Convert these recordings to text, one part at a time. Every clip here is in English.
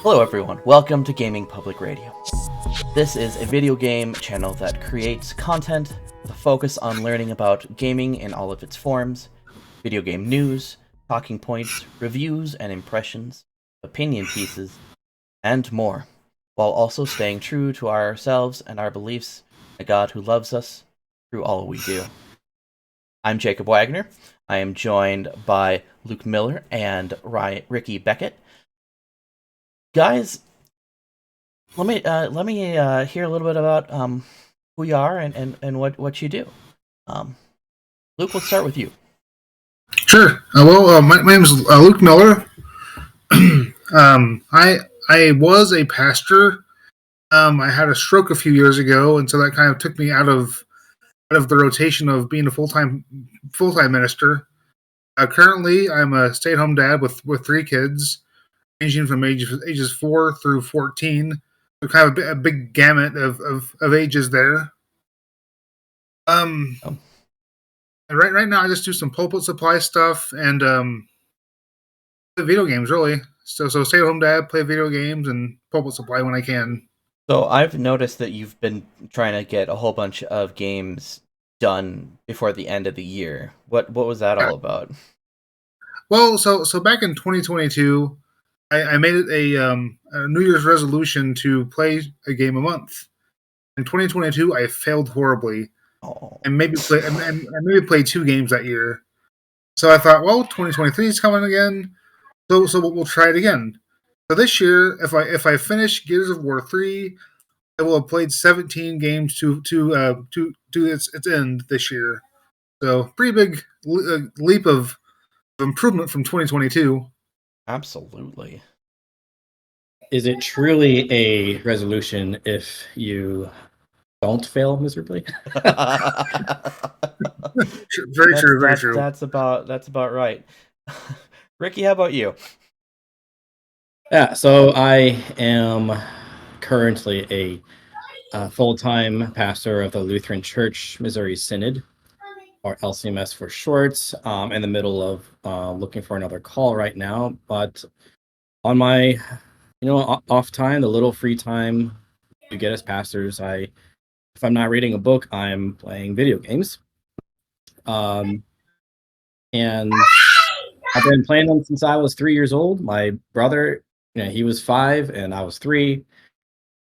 Hello everyone, welcome to Gaming Public Radio. This is a video game channel that creates content with a focus on learning about gaming in all of its forms, video game news, talking points, reviews and impressions, opinion pieces, and more, while also staying true to ourselves and our beliefs in a God who loves us through all we do. I'm Jacob Wagner. I am joined by Luke Miller and Ricky Beckett. Guys, let me hear a little bit about who you are and what you do. Luke, we'll start with you. Sure. My name is Luke Miller. I was a pastor. I had a stroke a few years ago, and so that kind of took me out of the rotation of being a full-time minister. Currently, I'm a stay-at-home dad with three kids, ranging from ages 4 through 14. So kind of a big gamut of ages there. Oh. Right now, I just do some pulpit supply stuff and video games, really. So stay at home dad, play video games, and pulpit supply when I can. So I've noticed that you've been trying to get a whole bunch of games done before the end of the year. What was that all about? Well, so back in 2022, I made it a New Year's resolution to play a game a month. In 2022, I failed horribly, Oh. and maybe played 2 games that year. So I thought, well, 2023 is coming again, so we'll try it again. So this year, if I finish Gears of War 3, I will have played 17 games to its end this year. So pretty big leap of improvement from 2022. Absolutely. Is it truly a resolution if you don't fail miserably? Very true. That's about right. Ricky, how about you? Yeah, so I am currently a full-time pastor of the Lutheran Church Missouri Synod, or LCMS for short. In the middle of looking for another call right now, but on my off time, the little free time we get as pastors, if I'm not reading a book, I'm playing video games. And I've been playing them since I was 3 years old. My brother, he was 5 and I was 3,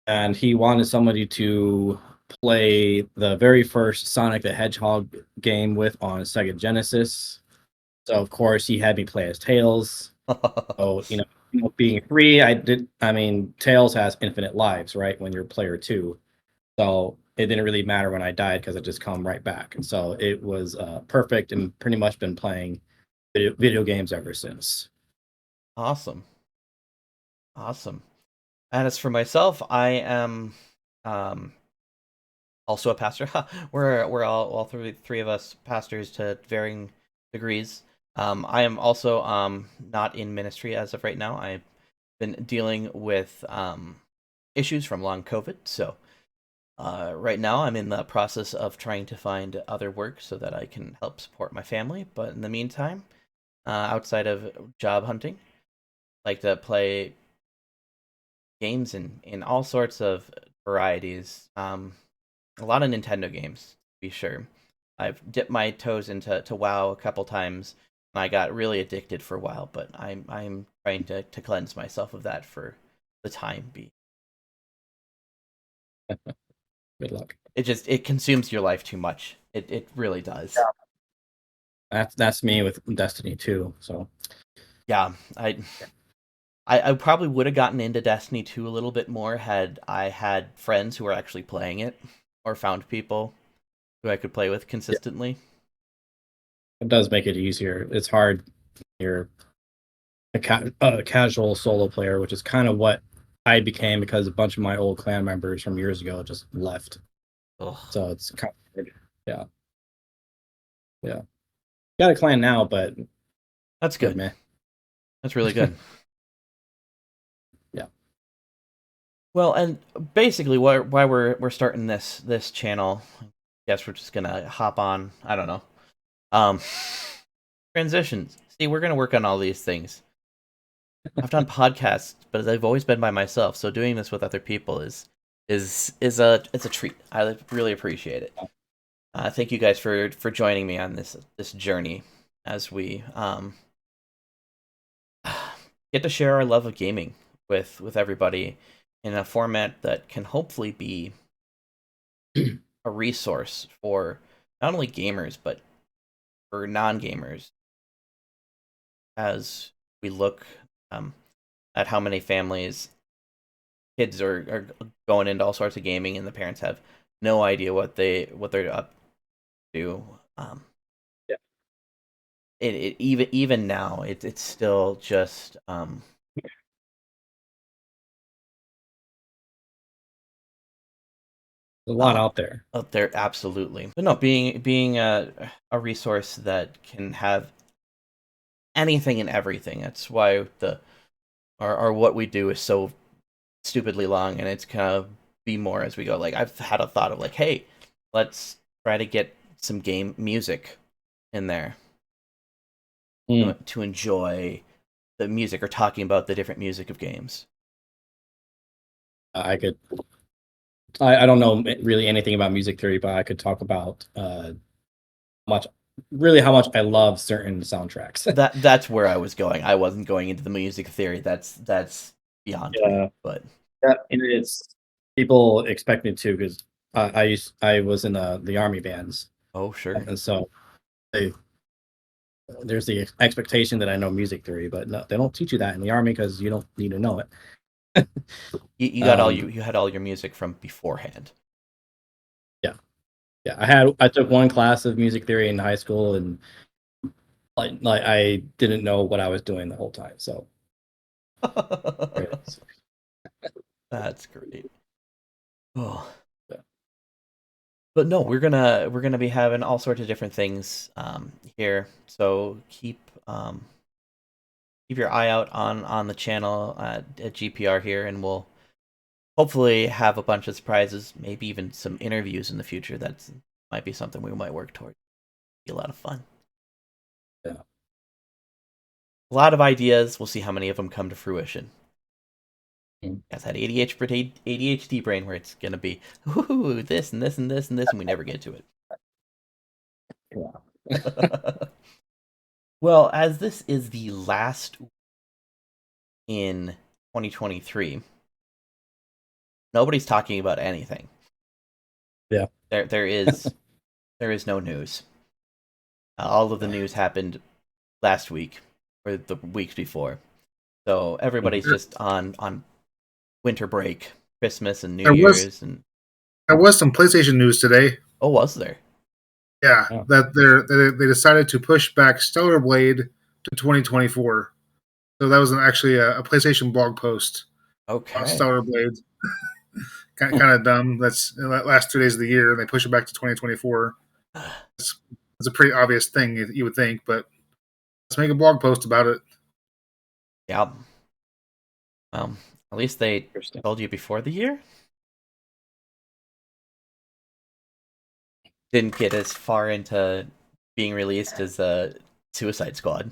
and he wanted somebody to play the very first Sonic the Hedgehog game with on Sega Genesis. So of course he had me play as Tails. So being 3, Tails has infinite lives, right? When you're player 2, so it didn't really matter when I died because it just come right back. And so it was perfect, and pretty much been playing video games ever since. Awesome. And as for myself, I am also a pastor. We're all three of us pastors to varying degrees. I am also not in ministry as of right now. I've been dealing with issues from long COVID, so right now I'm in the process of trying to find other work so that I can help support my family. But in the meantime, outside of job hunting, I like to play games in all sorts of varieties. A lot of Nintendo games, to be sure. I've dipped my toes into WoW a couple times, and I got really addicted for a while. But I'm trying to cleanse myself of that for the time being. Good luck. It consumes your life too much. It really does. Yeah. That's me with Destiny 2. So yeah, I probably would have gotten into Destiny 2 a little bit more had I had friends who were actually playing it, or found people who I could play with consistently. It does make it easier. It's hard. You're a casual solo player, which is kind of what I became because a bunch of my old clan members from years ago just left. Ugh. So it's kind of hard. Yeah. Got a clan now, but that's good, man. That's really good. Yeah. Well, and basically, why we're starting this channel, I guess we're just gonna hop on. I don't know. Transitions. See, we're gonna work on all these things. I've done podcasts, but I've always been by myself. So doing this with other people is a it's a treat. I really appreciate it. Thank you guys for joining me on this journey as we get to share our love of gaming with everybody in a format that can hopefully be a resource for not only gamers but for non-gamers as we look at how many families kids are going into all sorts of gaming and the parents have no idea what they're up to. Yeah. It even now it's still just There's a lot out there. out there absolutely. But no, being a resource that can have anything and everything. That's why the our what we do is so stupidly long, and it's kind of be more as we go. Like I've had a thought of like, hey, let's try to get some game music in there Mm. to enjoy the music or talking about the different music of games. I could. I don't know really anything about music theory, but I could talk about much really how much I love certain soundtracks. That's where I was going. I wasn't going into the music theory. That's beyond me. Yeah, But yeah, and it's people expect me to because I was in the army bands, oh sure, and so they, there's the expectation that I know music theory, but no, they don't teach you that in the army because you don't need to know it. you got all Um, you had all your music from beforehand. yeah, yeah. I took one class of music theory in high school, and like I didn't know what I was doing the whole time. So there it is. That's great. Oh. Yeah. But no, we're gonna be having all sorts of different things here. So keep your eye out on the channel at GPR here, and we'll hopefully have a bunch of surprises, maybe even some interviews in the future. That's might be something we might work toward. Be a lot of fun. Yeah. A lot of ideas. We'll see how many of them come to fruition. Mm. That's that ADHD brain where it's gonna be ooh, this and this and this and this, and we never get to Yeah. it. Well, as this is the last in 2023, nobody's talking about anything. Yeah. There is no news. All of the news happened last week or the weeks before, so everybody's There, just on winter break, Christmas and New there was Year's, and there was some PlayStation news today. oh, was there? Yeah, Yeah. that they decided to push back Stellar Blade to 2024. So that was actually a PlayStation blog post about Okay. Stellar Blade. Kind of dumb. That's the last 2 days of the year, and they push it back to 2024. It's a pretty obvious thing you would think, but let's make a blog post about it. Yeah. At least they Interesting. told you before the year. Didn't get as far into being released as Suicide Squad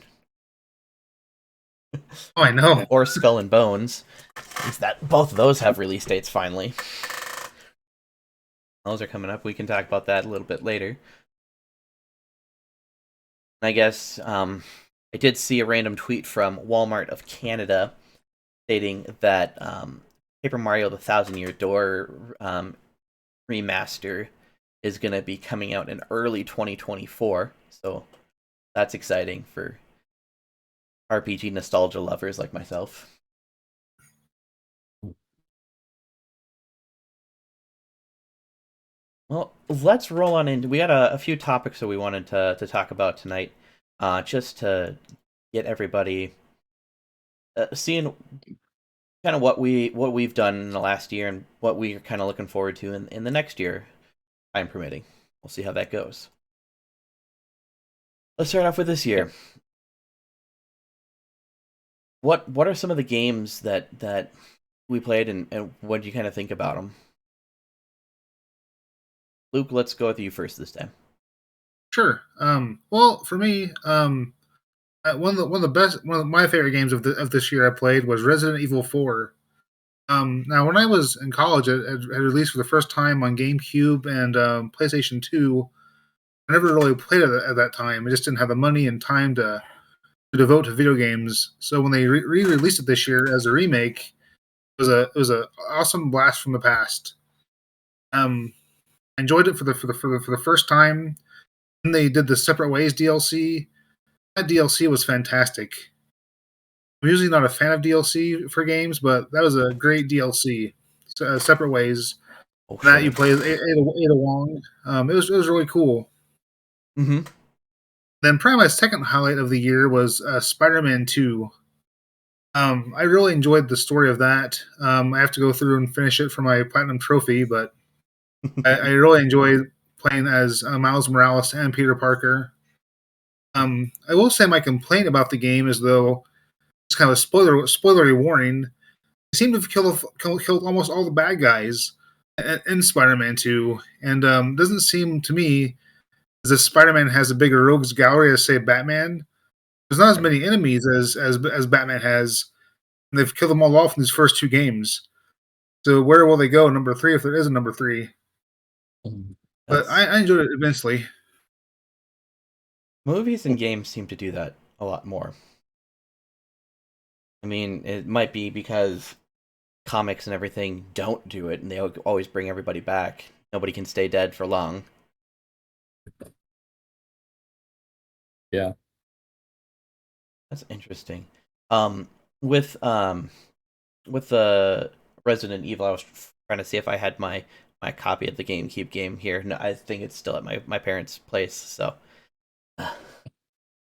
Oh, I know. or Skull and Bones. At least that both of those have release dates finally. Those are coming up. We can talk about that a little bit later. I guess I did see a random tweet from Walmart of Canada stating that Paper Mario: The Thousand Year Door remaster is going to be coming out in early 2024. So that's exciting for RPG nostalgia lovers like myself. Well, let's roll on into. We got a few topics that we wanted to talk about tonight, just to get everybody seeing kind of what we've done in the last year and what we're kind of looking forward to in the next year, time permitting. We'll see how that goes. Let's start off with this year. What are some of the games that we played and what do you kind of think about them? Luke, let's go with you first this time. Sure. Well, for me, one of my favorite games of this year I played was Resident Evil 4. Now, when I was in college, it had released for the first time on GameCube and PlayStation 2. I never really played it at that time. I just didn't have the money and time to devote to video games. So when they re-released it this year as a remake, it was a awesome blast from the past. I enjoyed it for the first time. And they did the Separate Ways DLC. That DLC was fantastic. I'm usually not a fan of DLC for games, but that was a great DLC. Separate Ways. Oh, That you sure. play as Ada Wong. It was really cool. Mm-hmm. Then probably my second highlight of the year was Spider-Man 2. I really enjoyed the story of that. I have to go through and finish it for my platinum trophy, but I really enjoyed playing as Miles Morales and Peter Parker. I will say my complaint about the game is though it's kind of a spoilery warning. They seem to have killed almost all the bad guys in Spider-Man 2, and doesn't seem to me as if Spider-Man has a bigger rogues gallery as say Batman. There's not as Right. many enemies as Batman has, and they've killed them all off in these first two games. So where will they go number three if there is a number three? But That's I enjoyed it immensely. Movies and games seem to do that a lot more. I mean, it might be because comics and everything don't do it, and they always bring everybody back. Nobody can stay dead for long. Yeah. That's interesting. Um, with um, with the Resident Evil, I was trying to see if I had my copy of the GameCube game here. No, I think it's still at my parents' place. So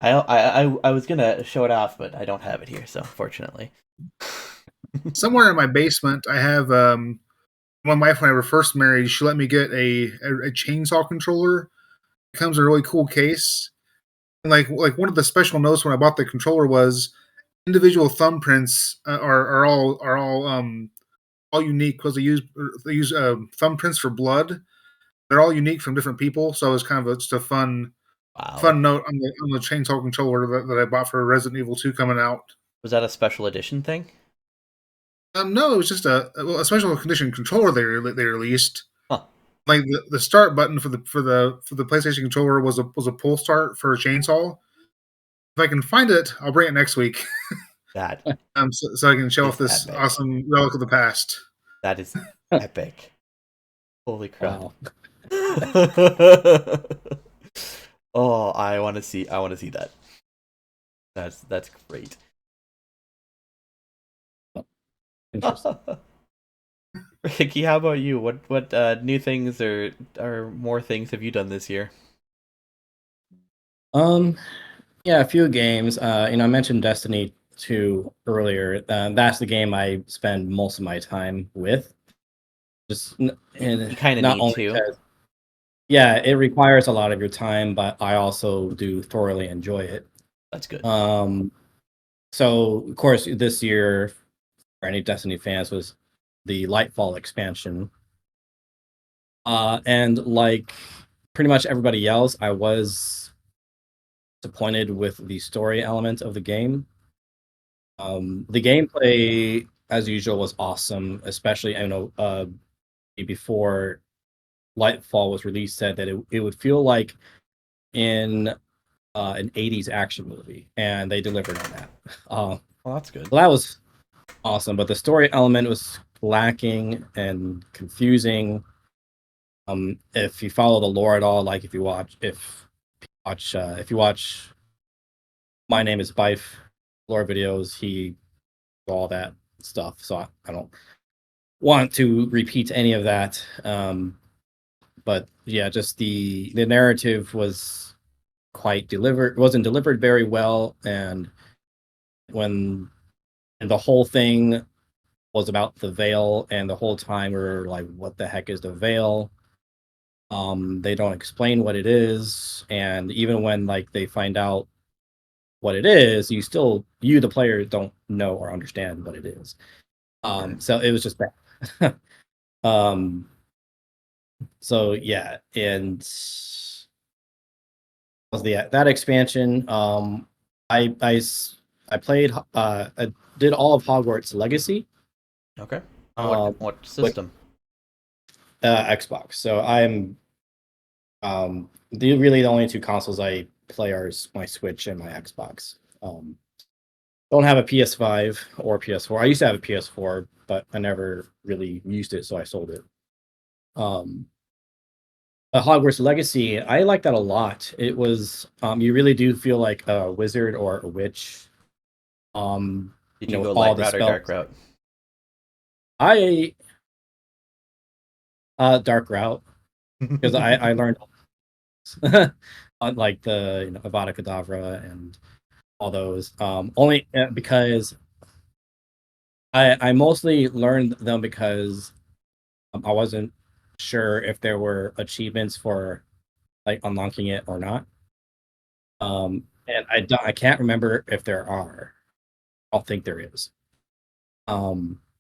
I was gonna show it off, but I don't have it here. So fortunately, Somewhere in my basement, I have my wife when I were first married. She let me get a chainsaw controller. It comes in a really cool case. And like one of the special notes when I bought the controller was individual thumbprints are all unique because they use thumbprints for blood. They're all unique from different people, so it was kind of just a wow, fun note on the chainsaw controller that I bought for Resident Evil 2 coming out. was that a special edition thing? No, it was just a special condition controller they released. Huh, Like the start button for the PlayStation controller was a pull start for a chainsaw. If I can find it, I'll bring it next week. that So I can show off is this epic. awesome relic of the past. That is epic. Holy crap. Wow. Oh, I want to see that. That's great. Interesting. Ricky, how about you? What new things or more things have you done this year? Um, yeah, a few games. I mentioned Destiny 2 earlier. That's the game I spend most of my time with. You And kind of not need only to. because, yeah, it requires a lot of your time, but I also do thoroughly enjoy it. That's good. So of course this year for any Destiny fans was the Lightfall expansion. And like pretty much everybody else, I was disappointed with the story element of the game. The gameplay, as usual, was awesome, especially before Lightfall was released, said that it would feel like in an 80s action movie, and they delivered on that. Well, that's good. So that was awesome, but the story element was lacking and confusing. If you follow the lore at all, like if you watch My Name is Bife lore videos, he all that stuff. So I don't want to repeat any of that. But yeah, just the narrative wasn't delivered very well, and when and the whole thing was about the veil, and the whole time we are like, what the heck is the veil? They don't explain what it is, and even when like they find out what it is, you the player don't know or understand what it is. Sure. So it was just bad. um, so yeah, and was that expansion. I played I did all of Hogwarts Legacy. Okay. On Um, what with system? Xbox. So I'm really the only two consoles I play are my Switch and my Xbox. Don't have a PS5 or PS4. I used to have a PS4, but I never really used it, so I sold it. Um, Hogwarts Legacy, I like that a lot. It was you really do feel like a wizard or a witch. Did you With go all light the route or dark spells. route? I dark route because I learned like the Avada Kedavra and all those. Only because I mostly learned them because I wasn't sure if there were achievements for like unlocking it or not. And I can't remember if there are. I don't think there is.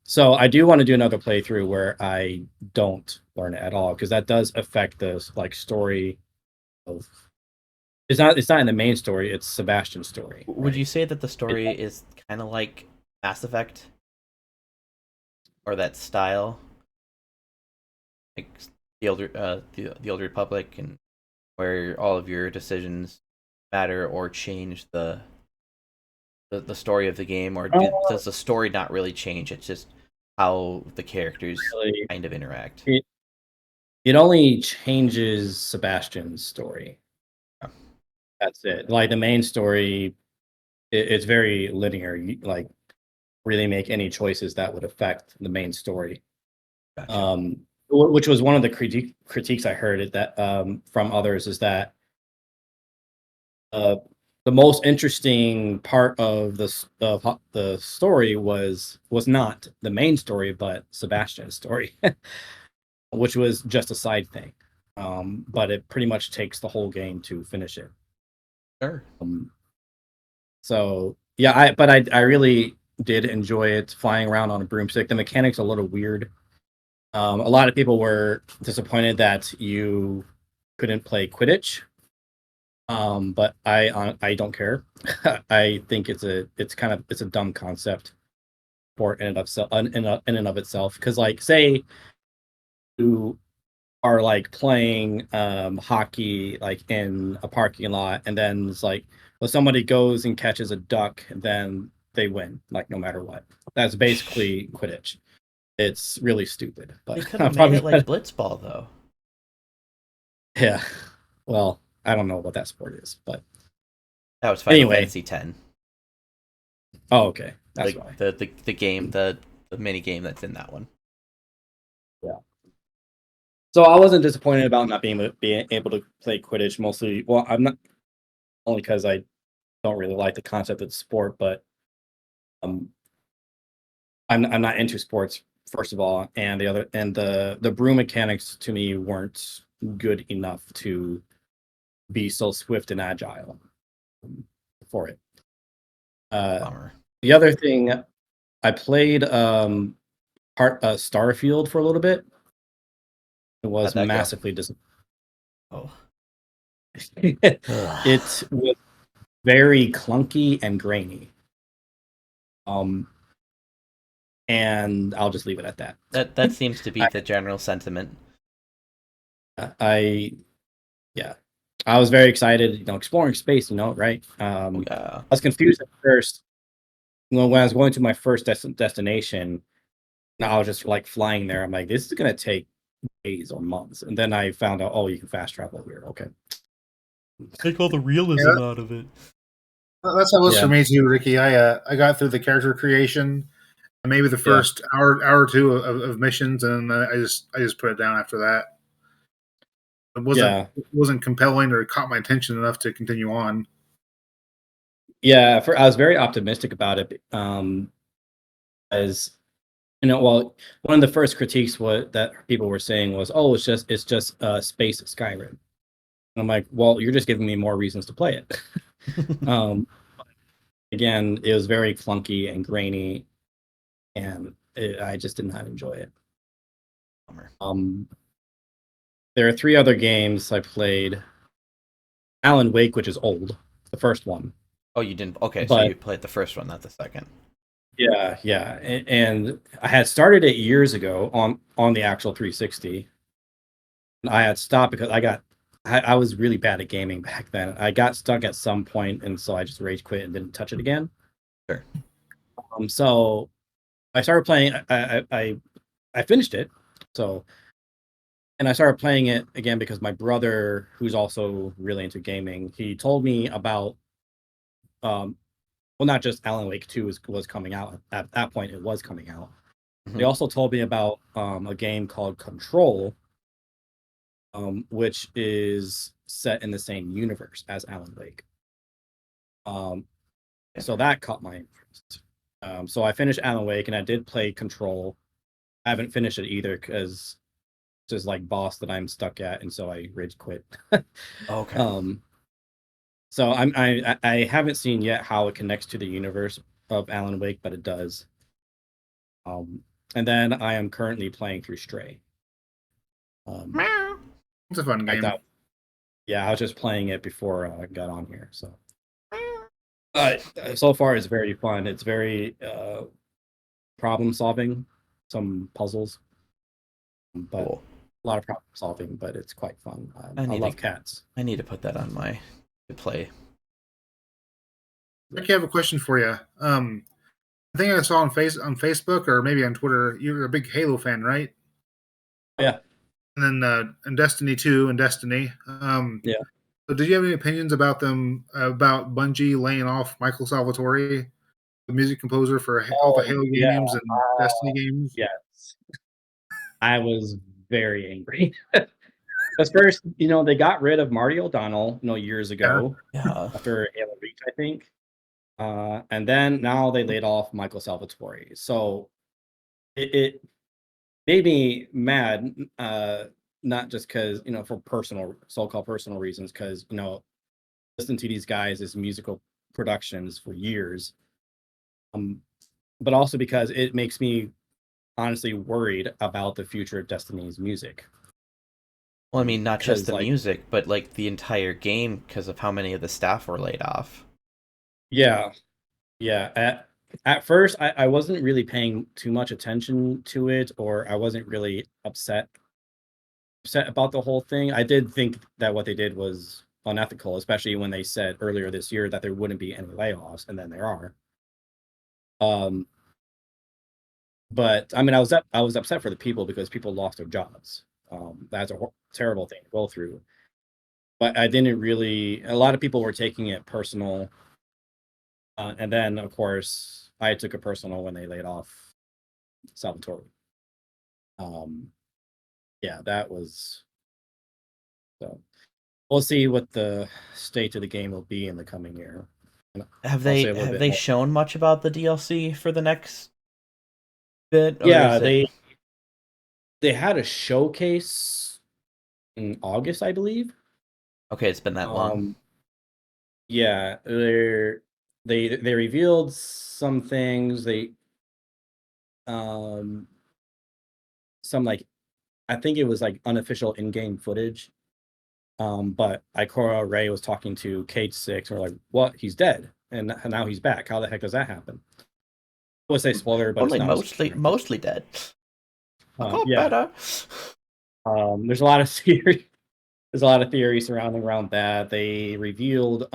So I do want to do another playthrough where I don't learn it at all because that does affect the like story of. It's not in the main story. It's Sebastian's story, Would you right? say that the It, story is kind of like Mass Effect or that style, like the old Republic, and where all of your decisions matter or change the story of the game, or does the story not really change? It's just how the characters really, kind of interact. it it only changes Sebastian's story. Yeah, That's it. Like the main story, it's very linear. You, like really make any choices that would affect the main story. gotcha. Which was one of the critiques I heard it that from others is that uh, the most interesting part of the story was not the main story, but Sebastian's story, which was just a side thing. But it pretty much takes the whole game to finish it. Sure. So yeah, I really did enjoy it flying around on a broomstick. The mechanics are a little weird. A lot of people were disappointed that you couldn't play Quidditch. But I don't care. I think it's a dumb concept for in and of itself. Because like say you are like playing hockey like in a parking lot, and then it's like well somebody goes and catches a duck, then they win like no matter what. That's basically Quidditch. It's really stupid, They but could have I'm made probably it like Blitzball though. yeah. Well, I don't know what that sport is, but That was Final anyway. Fantasy X. Oh, okay, that's Like why. the game the mini game that's in that one. Yeah. So I wasn't disappointed about not being able to play Quidditch. Mostly, well, I'm not only because I don't really like the concept of the sport, but um, I'm not into sports first of all, and the brew mechanics to me weren't good enough to be so swift and agile for it. Uh, Bummer. the other thing I played Starfield for a little bit. It How'd was that go? massively disappointing. Oh. It was very clunky and grainy. Um, and I'll just leave it at that. That seems to be I, the general sentiment. I yeah, I was very excited. Exploring space. Right? Oh yeah. I was confused at first. When I was going to my first destination, and I was just like flying there. I'm like, this is gonna take days or months, and then I found out, oh, you can fast travel here. Okay. Take all the Yeah, realism out of it. that's how it was Yeah. for me too, Ricky. I got through the character creation and maybe the Yeah. first hour or two of missions, and then I just put it down after that. Yeah. It wasn't compelling or caught my attention enough to continue on. Yeah. I was very optimistic about it. As well, one of the first critiques that people were saying was, "Oh, it's just space Skyrim." And I'm like, "Well, you're just giving me more reasons to play it." um, again, it was very clunky and grainy, and I just did not enjoy it. Bummer. There are three other games I played. Alan Wake, which is old, the first one. Oh, you didn't. Okay, so But you played the first one, not the second. yeah, yeah, and I had started it years ago on the actual 360. I had stopped because I was really bad at gaming back then. I got stuck at some point, and so I just rage quit and didn't touch it again. Sure. So I started playing. I finished it. So and I started playing it again because my brother, who's also really into gaming, he told me about um well, not just Alan Wake 2 was coming out at that point. It was coming out. They Mhm. also told me about a game called Control, which is set in the same universe as Alan Wake. Um, Yeah. so that caught my interest. So I finished Alan Wake and I did play Control. I haven't finished it either because just like boss that I'm stuck at, and so I rage quit. Okay. um, so I haven't seen yet how it connects to the universe of Alan Wake, but it does. Um, and then I am currently playing through Stray. Um, Meow. It's a fun I game. thought, yeah, I was just playing it before I got on here. So, Meow. so far it's very fun. It's very problem solving, some puzzles, but Cool. a lot of problem solving. But it's quite fun. I I need to love cats. I need to put that on my to play. Rick, I have a question for you. I think I saw on Facebook or maybe on Twitter. You're a big Halo fan, right? Yeah, And then and Destiny 2 and Destiny. yeah. So did you have any opinions about them about Bungie laying off Michael Salvatore, the music composer for all the Oh Halo yeah. games and Destiny games? Yes. I was very angry. Because first, they got rid of Marty O'Donnell, years Yeah. ago Yeah. after Halo Reach, I think. And then now they laid off Michael Salvatore. So it made me mad, not just because, for so-called personal reasons, because, listened to these guys' musical productions for years. Um, but also because it makes me honestly worried about the future of Destiny's music. Well, I mean, not just Because the like, music, but like the entire game because of how many of the staff were laid off. yeah, yeah. At first, I wasn't really paying too much attention to it, or I wasn't really upset about the whole thing. I did think that what they did was unethical, especially when they said earlier this year that there wouldn't be any layoffs, and then there are. Um, but I mean, I was upset for the people because people lost their jobs. That's a terrible thing to go through. But I didn't really. A lot of people were taking it personal, and then of course I took it personal when they laid off Salvatore. Um, yeah, that was so. We'll see what the state of the game will be in the coming year. And Have I'll say they a little have bit they more. shown much about the DLC for the next bit, or Yeah, is it they had a showcase in August, I believe. okay? It's been that long. Um, yeah, they revealed some things. They um some like I think it was like unofficial in-game footage. But Ikora Ray was talking to Cage Six, or like, what? He's dead, and now he's back. How the heck does that happen? I would say spoiler, but it's Only not a spoiler. mostly dead. I got Yeah. better. There's a lot of theory. There's a lot of theory surrounding around that. They revealed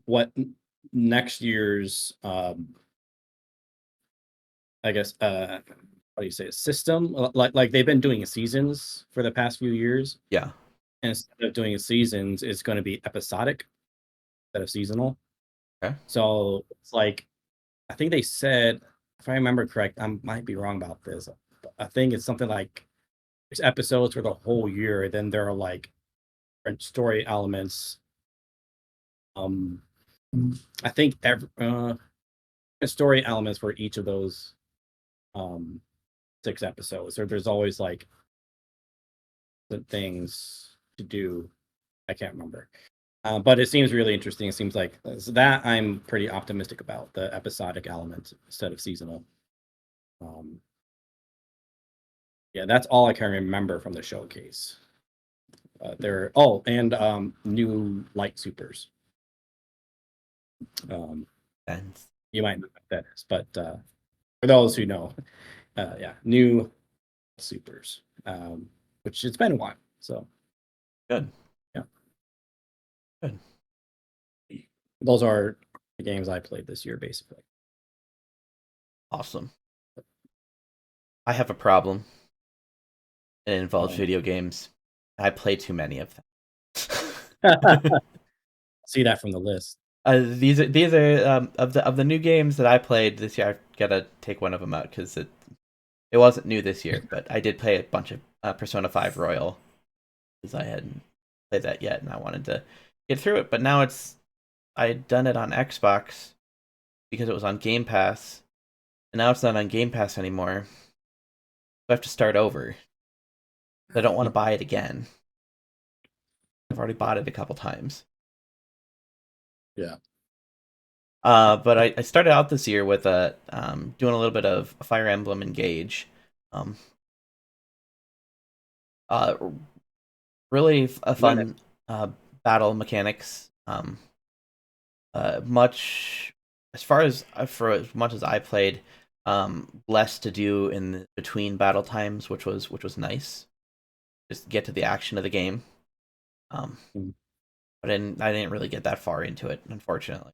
what next year's I guess how do you say it, system, like they've been doing seasons for the past few years, Yeah. and instead of doing seasons, it's going to be episodic instead of seasonal. Okay. So it's like I think they said, if I remember correct, I might be wrong about this. But I think it's something like there's episodes for the whole year, and then there are like different story elements. Um, I think story elements for each of those um 6 episodes. Or there's always like the things to do. I can't remember. But it seems really interesting. It seems like that I'm pretty optimistic about the episodic element instead of seasonal. Um, yeah, that's all I can remember from the showcase. And new light supers. Um, And you might know what that is, but for those who know, yeah, new supers, which it's been a while. So good, yeah, good, those are the games I played this year, basically. awesome. I have a problem. It involves Um, video games. I play too many of them. see that from the list. These are of the new games that I played this year. I've got to take one of them out because it wasn't new this year, but I did play a bunch of Persona 5 Royal because I hadn't played that yet and I wanted to get through it. But now I had done it on Xbox because it was on Game Pass, and now it's not on Game Pass anymore. So I have to start over. I don't want to buy it again. I've already bought it a couple times. Yeah. But I started out this year with doing a little bit of Fire Emblem Engage. Um, uh, really a fun uh, battle mechanics. Much as far as for as much as I played, less to do in between battle times, which was nice. Just get to the action of the game. Um, Mm. but I didn't really get that far into it, unfortunately,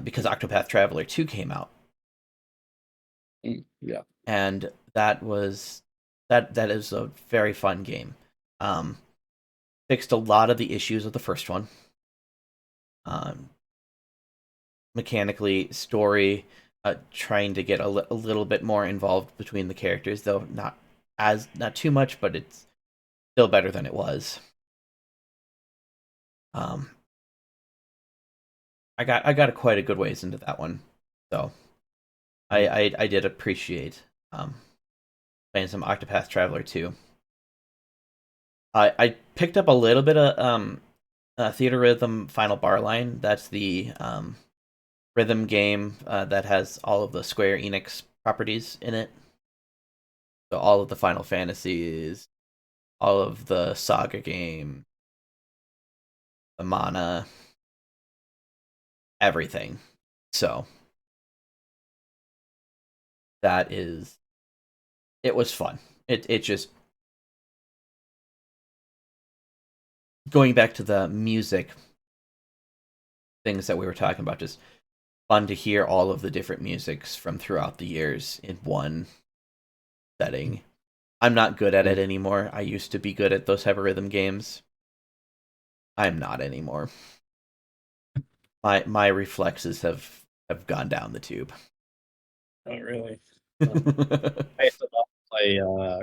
because Octopath Traveler 2 came out, Yeah. and that is a very fun game. Um, Fixed a lot of the issues of the first one. Um, Mechanically, story, trying to get a little bit more involved between the characters, though not too much, but it's still better than it was. Um, I got quite a good ways into that one, so I did appreciate playing some Octopath Traveler 2. I picked up a little bit of Theater Rhythm Final Bar Line. That's the rhythm game that has all of the Square Enix properties in it. So all of the Final Fantasies, all of the Saga game, the Mana, everything. So it was fun. It just going back to the music things that we were talking about, just fun to hear all of the different musics from throughout the years in one setting. I'm not good at it anymore. I used to be good at those type of rhythm games. I'm not anymore. My reflexes have gone down the tube. Oh, really? I used to love to play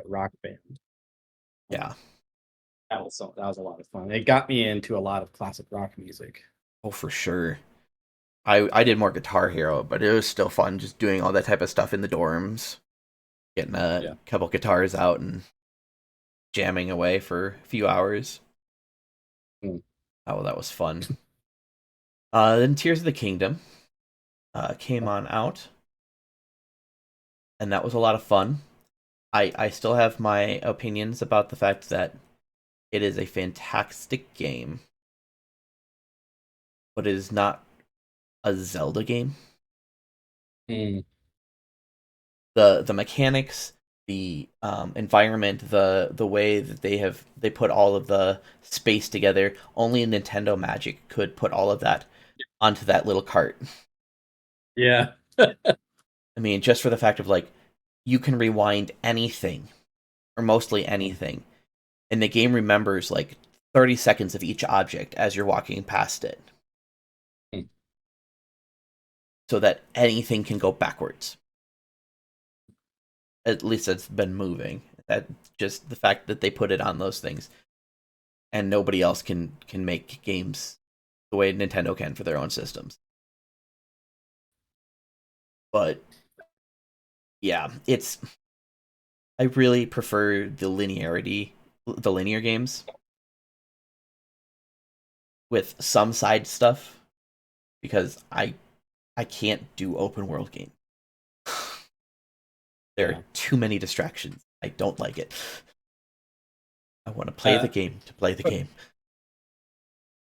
Rock Band. Yeah. That was a lot of fun. It got me into a lot of classic rock music. Oh, for sure. I did more Guitar Hero, but it was still fun just doing all that type of stuff in the dorms, getting a Yeah. couple guitars out and jamming away for a few hours. Mm. Oh, that was fun. Then Tears of the Kingdom came on out, and that was a lot of fun. I still have my opinions about the fact that it is a fantastic game, but it is not a Zelda game. Mm. The mechanics, the environment, the way that they put all of the space together. Only Nintendo Magic could put all of that onto that little cart. Yeah. I mean, just for the fact of like you can rewind anything or mostly anything, and the game remembers like 30 seconds of each object as you're walking past it, Mm. so that anything can go backwards. At least it's been moving. That just the fact that they put it on those things, and nobody else can make games the way Nintendo can for their own systems. But yeah, I really prefer the linear games with some side stuff because I can't do open world games. There are Yeah. too many distractions. I don't like it. I want to play the Uh, game to play the game.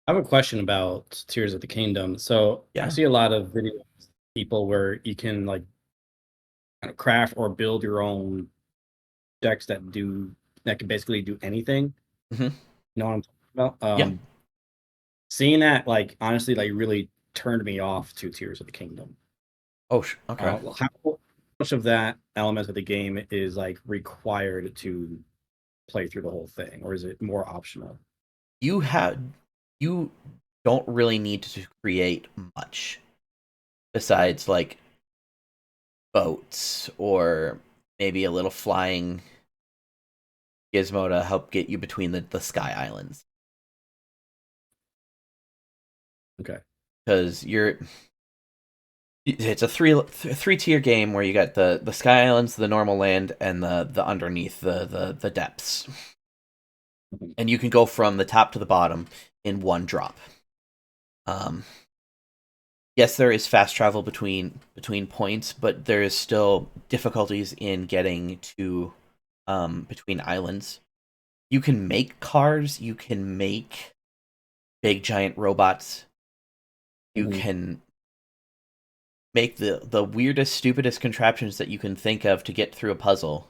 I have a question about Tears of the Kingdom. So I Yeah. see a lot of videos of people where you can like kind of craft or build your own decks that can basically do anything. Hmm. You know what I'm talking about? Yeah. Seeing that like honestly like really turned me off to Tears of the Kingdom. Oh, okay. How much of that element of the game is like required to play through the whole thing, or is it more optional? You have you don't really need to create much besides like boats or maybe a little flying gizmo to help get you between the sky islands. Okay. Because it's a three tier game where you got the sky islands, the normal land, and the underneath the depths, Mhm. and you can go from the top to the bottom in one drop. Um, yes, there is fast travel between points, but there is still difficulties in getting to between islands. You can make cars, you can make big giant robots, you Mhm. can make the weirdest, stupidest contraptions that you can think of to get through a puzzle,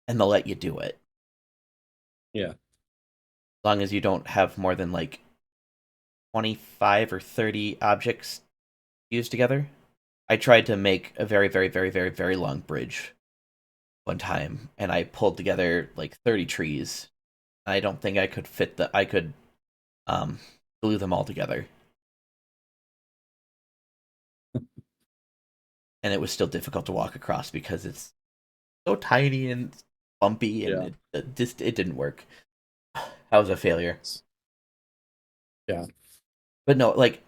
and they'll let you do it. Yeah. As long as you don't have more than like 25 or 30 objects used together. I tried to make a very, very, very, very, very long bridge one time, and I pulled together like 30 trees. I don't think I could I could um, glue them all together. And it was still difficult to walk across because it's so tiny and bumpy, and Yeah. it didn't work. That was a failure. Yeah. But no, like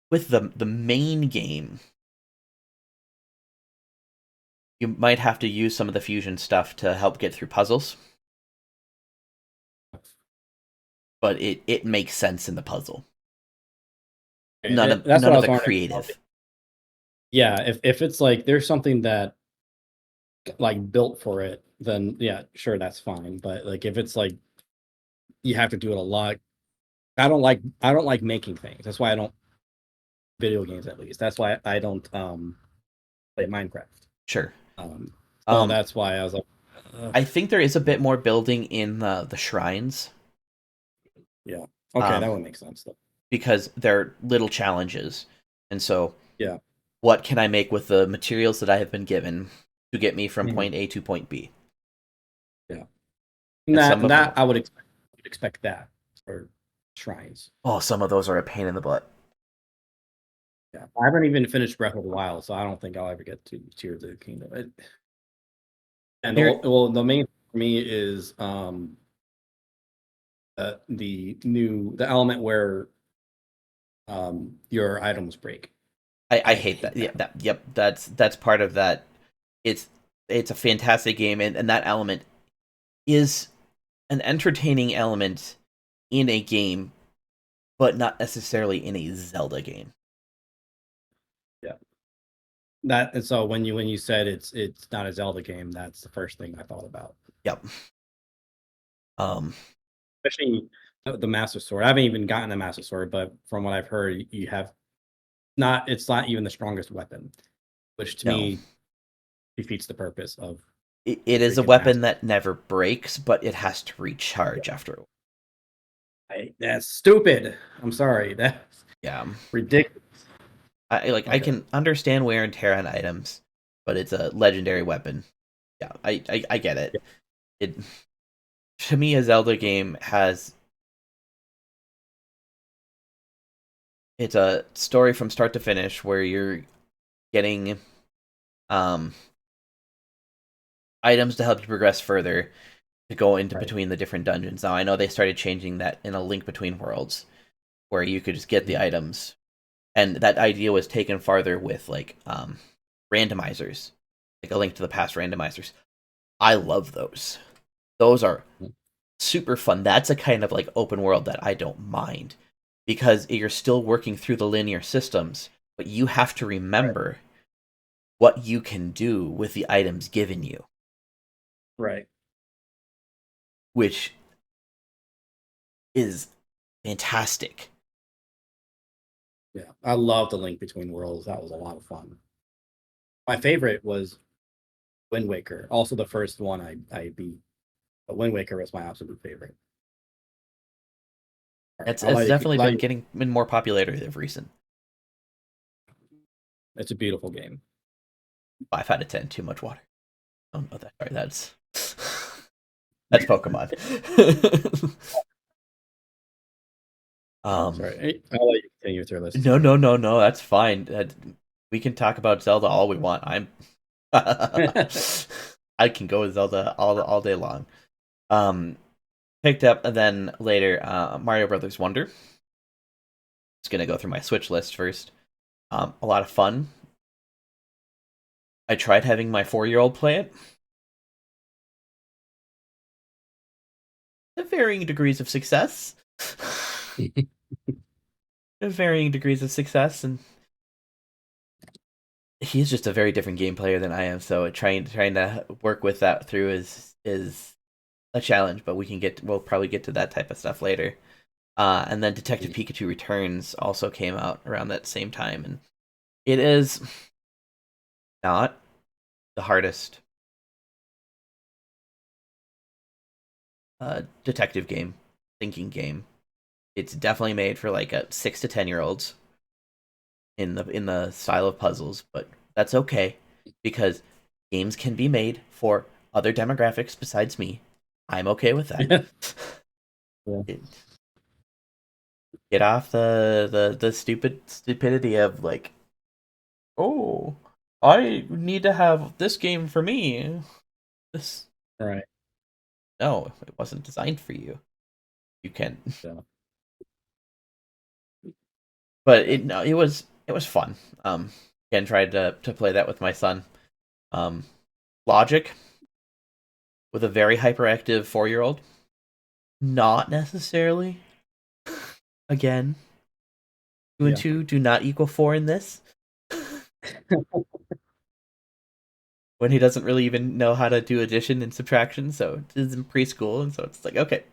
with the main game, you might have to use some of the fusion stuff to help get through puzzles, but it makes sense in the puzzle. That's what None I of was the wondering. creative. Yeah, if it's like there's something that like built for it, then yeah, sure, that's fine. But like if it's like you have to do it a lot, I don't like making things. That's why I don't video games at least. That's why I don't play Minecraft. Sure. Um, so Um, that's why I was like, I think there is a bit more building in the shrines. yeah, okay, that Um, would make sense though. because they're little challenges, and so Yeah, what can I make with the materials that I have been given to get me from mhm, point A to point B? yeah. And some And of that I would expect that for shrines. some of those are a pain in the butt. Yeah, I haven't even finished Breath of the Wild, so I don't think I'll ever get to Tears of the Kingdom. And Here, the main thing for me is the element where your items break. I I hate that. hate Yeah, that. yep, that's part of that. It's it's a fantastic game, and that element is an entertaining element in a game, but not necessarily in a Zelda game. Yeah. That and so when you said it's not a Zelda game, that's the first thing I thought about. Yep. Um, Especially the Master Sword. I haven't even gotten the Master Sword, but from what I've heard, you have not it's not even the strongest weapon, which to no, me defeats the purpose of it is a freaking weapon Master. that never breaks, but it has to recharge after. That's stupid. I'm sorry. That's Yeah, ridiculous. I Okay. can understand wear and tear on items, but it's a legendary weapon. Yeah, I get it. Yeah. It to me, a Zelda game has it's a story from start to finish where you're getting um items to help you progress further to go into Right. between the different dungeons. Now I know they started changing that in a Link Between Worlds where you could just get the Mhm. items, and that idea was taken farther with like randomizers, like a Link to the Past randomizers. I love those. Those are super fun. That's a kind of like open world that I don't mind because you're still working through the linear systems, but you have to Right. remember what you can do with the items given you, Right. which is fantastic. Yeah, I love the Link Between Worlds. That was a lot of fun. My favorite was Wind Waker. Also, the first one I beat. But Wind Waker was my absolute favorite. All right, It's definitely been getting more popularity of recent. It's a beautiful game. 5 out of 10. Too much water. Oh no, sorry, that's that's Pokemon. Sorry, I'll let you continue with your list. No. That's fine. We can talk about Zelda all we want. I can go with Zelda all day long. Picked up and then later Mario Brothers Wonder. Just gonna go through my Switch list first. A lot of fun. I tried having my 4-year-old play it. Varying degrees of success. Varying degrees of success, and he's just a very different game player than I am. So trying to work with that through is a challenge. But we'll probably get to that type of stuff later. And then Detective Pikachu Returns also came out around that same time, and it is not the hardest detective game, thinking game. It's definitely made for like a 6 to 10-year-olds in the style of puzzles, but that's okay because games can be made for other demographics besides me. I'm okay with that. Yeah. Get off the stupidity of like, oh, I need to have this game for me. This Right. No, it wasn't designed for you. You can, Yeah. but it was fun. Again, tried to play that with my son. Logic with a very hyperactive 4-year-old, not necessarily. Again, 2 and Yeah. 2 do not equal 4 in this. When he doesn't really even know how to do addition and subtraction, so it's in preschool, and so it's like, okay,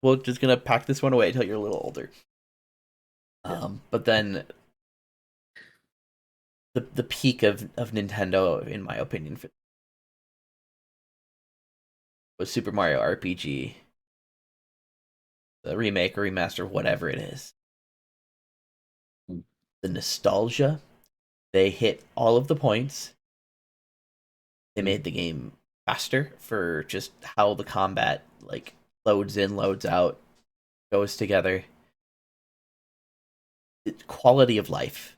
we're just gonna pack this one away until you're a little older. Yeah. But then the peak of Nintendo, in my opinion, was Super Mario RPG, the remake or remaster, whatever it is. Mm. The nostalgia, they hit all of the points. They made the game faster for just how the combat like loads in, loads out, goes together. Quality of life.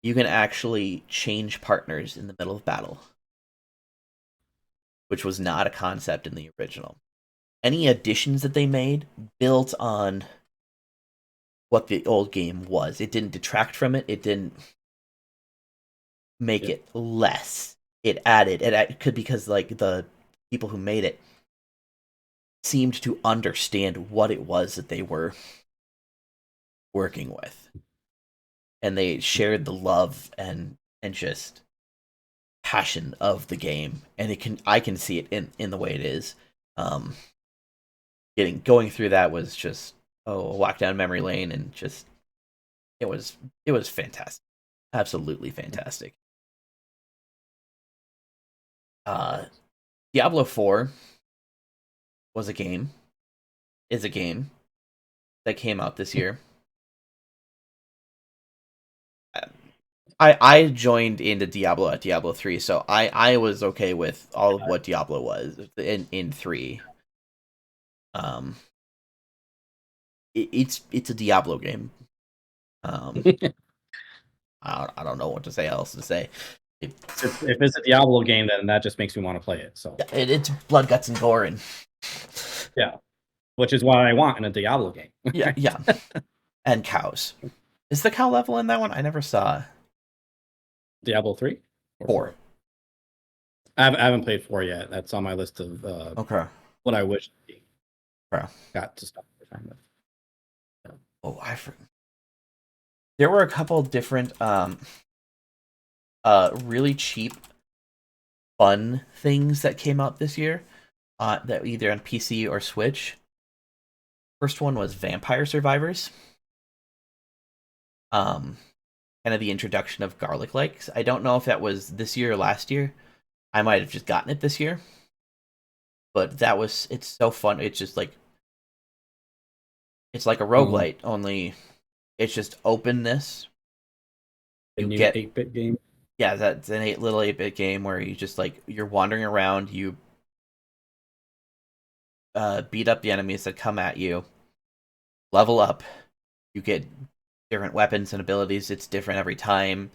You can actually change partners in the middle of battle, which was not a concept in the original. Any additions that they made built on what the old game was. It didn't detract from it. It didn't make it less. It added. It could because like the people who made it seemed to understand what it was that they were working with, and they shared the love and just passion of the game. And I can see it in the way it is. Um, going through that was just a walk down memory lane, and just it was fantastic, absolutely fantastic. Uh, Diablo 4 was a game, is a game that came out this year. I joined into Diablo at Diablo 3, so I was okay with all of what Diablo was in 3. Um, it's a Diablo game. I don't know what to say else to say. If it's a Diablo game, then that just makes me want to play it. So It's blood, guts, and gore, and yeah, which is what I want in a Diablo game. yeah, and cows. Is the cow level in that one? I never saw. Diablo 3 or 4. I haven't played 4 yet. That's on my list of Okay. what I wish Okay. got to stop the time with. Oh, there were a couple different really cheap fun things that came out this year, that either on PC or Switch. First one was Vampire Survivors. Um, Kind of the introduction of garlic likes. I don't know if that was this year or last year. I might have just gotten it this year, but it's so fun. It's just like it's like a Mm, roguelite, only it's just openness. a You new get 8-bit game. Yeah, that's an little 8-bit game where you just like you're wandering around, you beat up the enemies that come at you, level up, you get different weapons and abilities. It's different every time,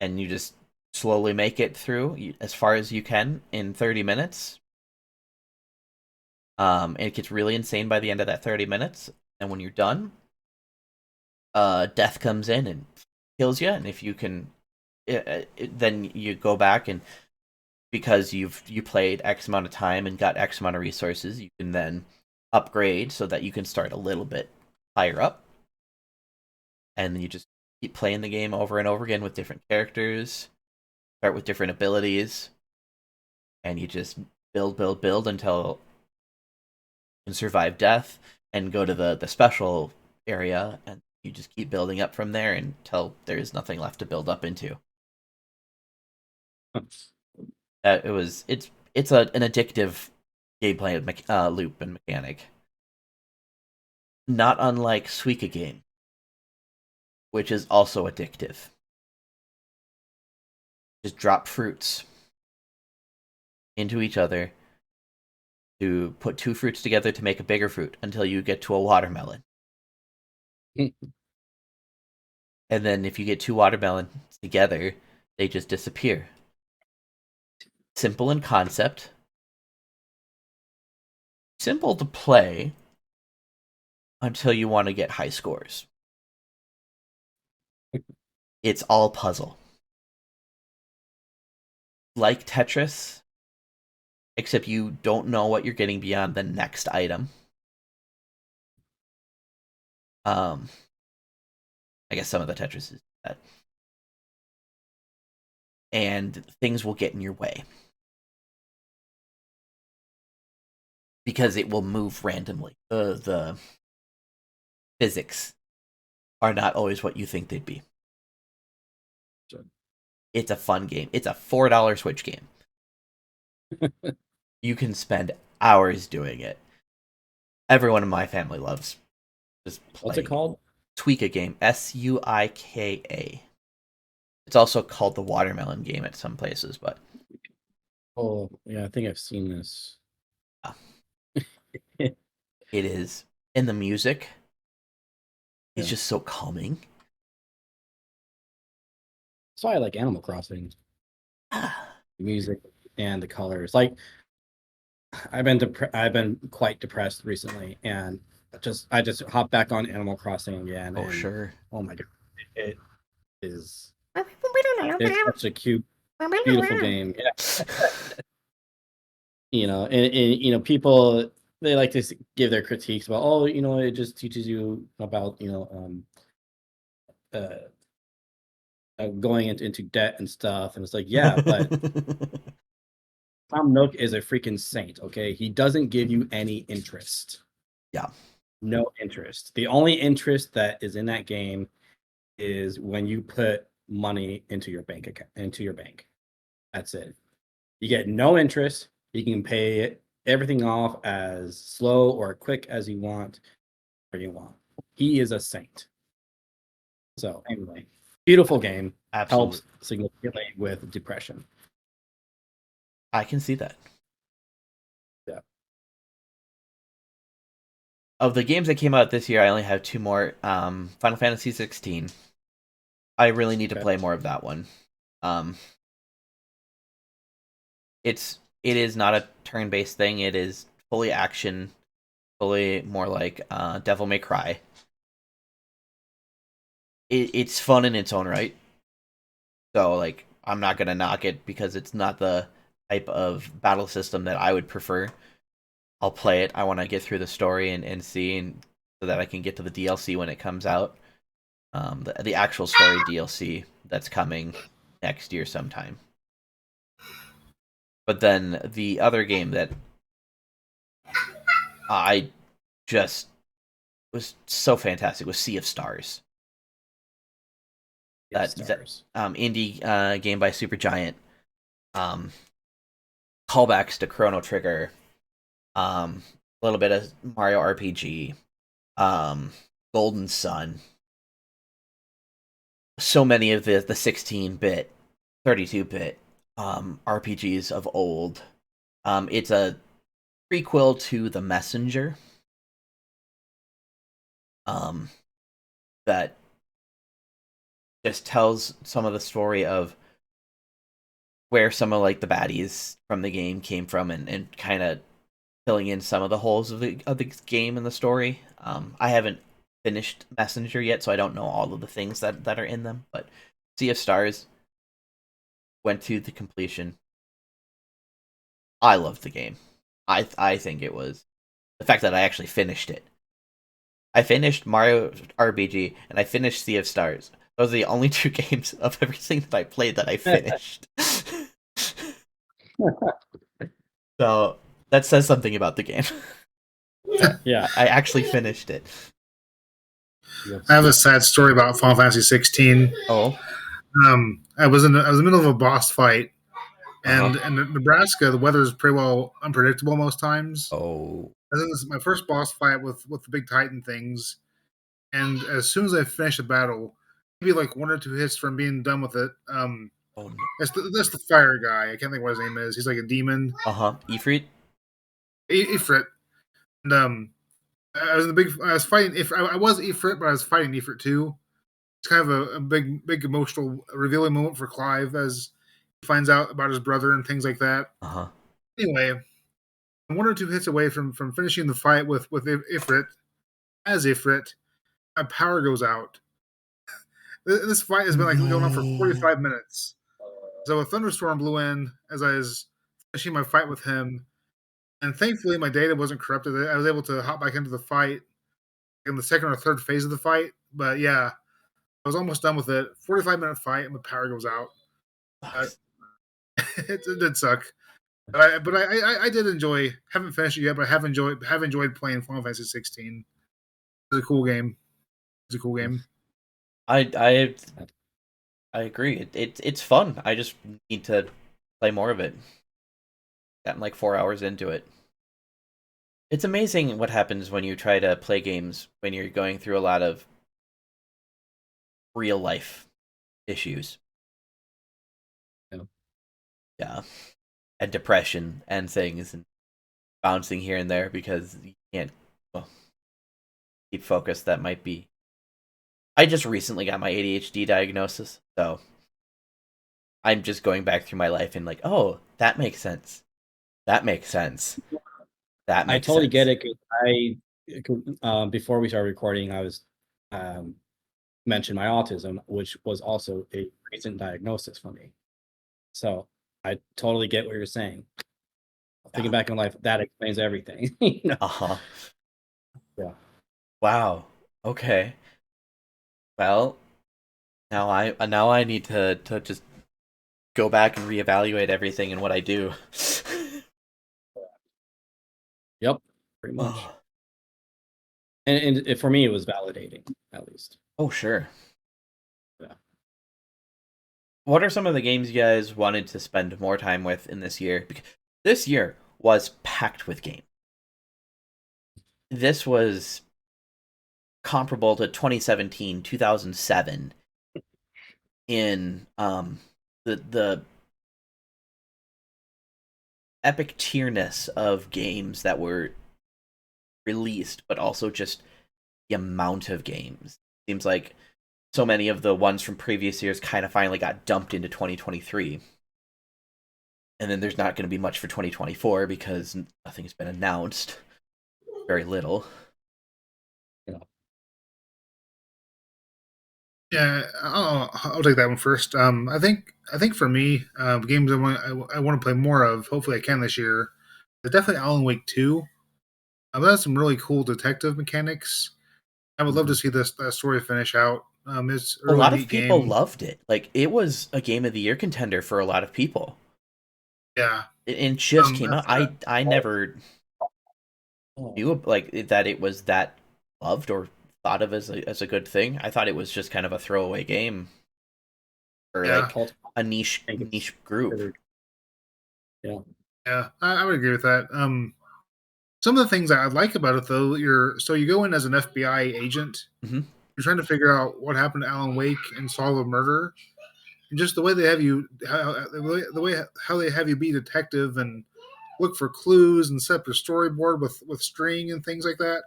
and you just slowly make it through as far as you can in 30 minutes. And it gets really insane by the end of that 30 minutes. And when you're done, death comes in and kills you. And if you can, then you go back and because you played X amount of time and got X amount of resources, you can then upgrade so that you can start a little bit higher up. And then you just keep playing the game over and over again with different characters, start with different abilities, and you just build until you can survive death and go to the special area, and you just keep building up from there until there is nothing left to build up into. It's an addictive gameplay loop and mechanic, not unlike Suika game, which is also addictive. Just drop fruits into each other to put two fruits together to make a bigger fruit until you get to a watermelon. And then if you get two watermelons together, they just disappear. Simple in concept, simple to play until you want to get high scores. It's all puzzle. Like Tetris, except you don't know what you're getting beyond the next item. Um, I guess some of the Tetris is that. And things will get in your way. Because it will move randomly. The physics are not always what you think they'd be. Sure. It's a fun game. It's a $4 Switch game. You can spend hours doing it. Everyone in my family loves just What's it playing. called? Suika game. Suika. It's also called the watermelon game at some places, but Oh, yeah, I think I've seen this. it is. And the music is Yeah. just so calming. That's why I like Animal Crossing. The music and the colors. Like I've been quite depressed recently, and I just hopped back on Animal Crossing again, Oh, and sure. oh my god, it is it's such a cute, beautiful game. Yeah. People they like to give their critiques about, oh, it just teaches you about, uh, going into debt and stuff, and it's like, yeah, but Tom Nook is a freaking saint. Okay, he doesn't give you any interest. Yeah. No interest. The only interest that is in that game is when you put money into your bank account, into your bank. That's it. You get no interest. You can pay everything off as slow or quick as you want, or you want. He is a saint. So anyway, beautiful game. Absolutely. Helps significantly with depression. I can see that. Yeah. Of the games that came out this year, I only have two more. Final Fantasy 16. I really need to Okay. play more of that one. Um, it is not a turn-based thing. It is fully action, fully more like Devil May Cry. It's fun in its own right. So like I'm not gonna knock it because it's not the type of battle system that I would prefer. I'll play it. I want to get through the story and see, and so that I can get to the DLC when it comes out. The actual story DLC that's coming next year sometime. But then the other game that I just was so fantastic was Sea of Stars. That Stars. indie game by Supergiant. Um, Callbacks to Chrono Trigger. A little bit of Mario RPG. Um, Golden Sun. So many of the 16-bit, 32-bit RPGs of old. It's a prequel to The Messenger. Um, that just tells some of the story of where some of like the baddies from the game came from, and kind of filling in some of the holes of the game and the story. I haven't finished Messenger yet, so I don't know all of the things that are in them. But Sea of Stars went to the completion. I loved the game. I think it was the fact that I actually finished it. I finished Mario RPG and I finished Sea of Stars. Those are the only two games of everything that I played that I finished. So that says something about the game. Yeah. I actually finished it. I have a sad story about Final Fantasy 16. Oh. I was in the middle of a boss fight, and Uh-huh. in Nebraska, the weather is pretty well unpredictable most times. Oh. And this is my first boss fight with the big Titan things, and as soon as I finished the battle, maybe like one or two hits from being done with it. Oh no. That's the fire guy. I can't think what his name is. He's like a demon, Uh-huh. Ifrit? Ifrit. And I was fighting. If I was Ifrit, but I was fighting Ifrit too. It's kind of a big emotional revealing moment for Clive as he finds out about his brother and things like that. Uh-huh. Anyway, I'm one or two hits away from finishing the fight with Ifrit. As Ifrit, my power goes out. This fight has been like going on for No. 45 minutes. So a thunderstorm blew in as I was finishing my fight with him, and thankfully my data wasn't corrupted. I was able to hop back into the fight in the second or third phase of the fight. But yeah, I was almost done with it. 45-minute fight, and the power goes out. Uh, Sucks. it did suck. I did enjoy. Haven't finished it yet, but I have enjoyed playing Final Fantasy 16. It's a cool game. It's a cool game. I agree. It's fun. I just need to play more of it. Gotten like 4 hours into it. It's amazing what happens when you try to play games when you're going through a lot of real life issues. Yeah. Yeah. And depression and things and bouncing here and there because you can't, well, keep focused. That might be. I just recently got my ADHD diagnosis, so I'm just going back through my life and like, oh, that makes sense. That makes sense. That I makes totally sense. get it. 'Cause before we started recording, I was mentioned my autism, which was also a recent diagnosis for me. So I totally get what you're saying. Thinking Yeah. back in life, that explains everything. You know? Uh-huh. Yeah. Wow. Okay. Well, now I need to just go back and reevaluate everything and what I do. Yep. Pretty much. Oh, And for me, it was validating, at least. oh, sure. Yeah. What are some of the games you guys wanted to spend more time with in this year? Because this year was packed with games. This was comparable to 2017, 2007 in the epic tierness of games that were released, but also just the amount of games. Seems like so many of the ones from previous years kind of finally got dumped into 2023. And then there's not going to be much for 2024 because nothing's been announced. Very little. Yeah. Yeah, I'll take that one first. I think for me, games I want to play more of. Hopefully, I can this year. There's definitely Alan Wake 2. That has some really cool detective mechanics. I would love to Mhm. see this that story finish out. It's a A really lot of neat people game. loved it. Like, it was a game of the year contender for a lot of people. Yeah. It just came out. After that, I never knew like that it was that loved or thought of as a good thing. I thought it was just kind of a throwaway game or Yeah, like I a think it's niche group. considered. Yeah. yeah, I would agree with that. Some of the things I like about it though, you go in as an FBI agent. Hmm. You're trying to figure out what happened to Alan Wake and solve a murder. And just the way they have you, the way how they have you be detective and look for clues and set up your storyboard with string and things like that.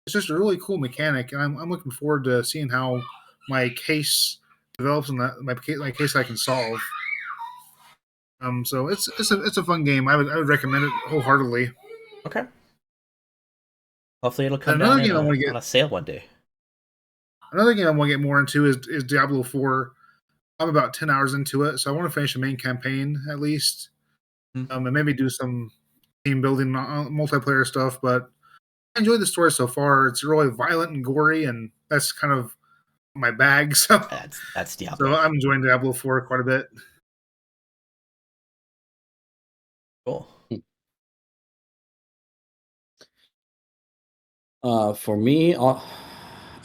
It's just a really cool mechanic, and I'm looking forward to seeing how my case develops and that my case I can solve. So it's a fun game. I would recommend it wholeheartedly. Okay. Hopefully, it'll come And down in a on a sale one day. another game I want to get more into is Diablo 4. I'm about 10 hours into it, so I want to finish the main campaign at least, Hmm. and maybe do some team building multiplayer stuff. But I enjoyed the story so far. It's really violent and gory, and that's kind of my bag. That's So Diablo. I'm enjoying Diablo 4 quite a bit. Cool. For me,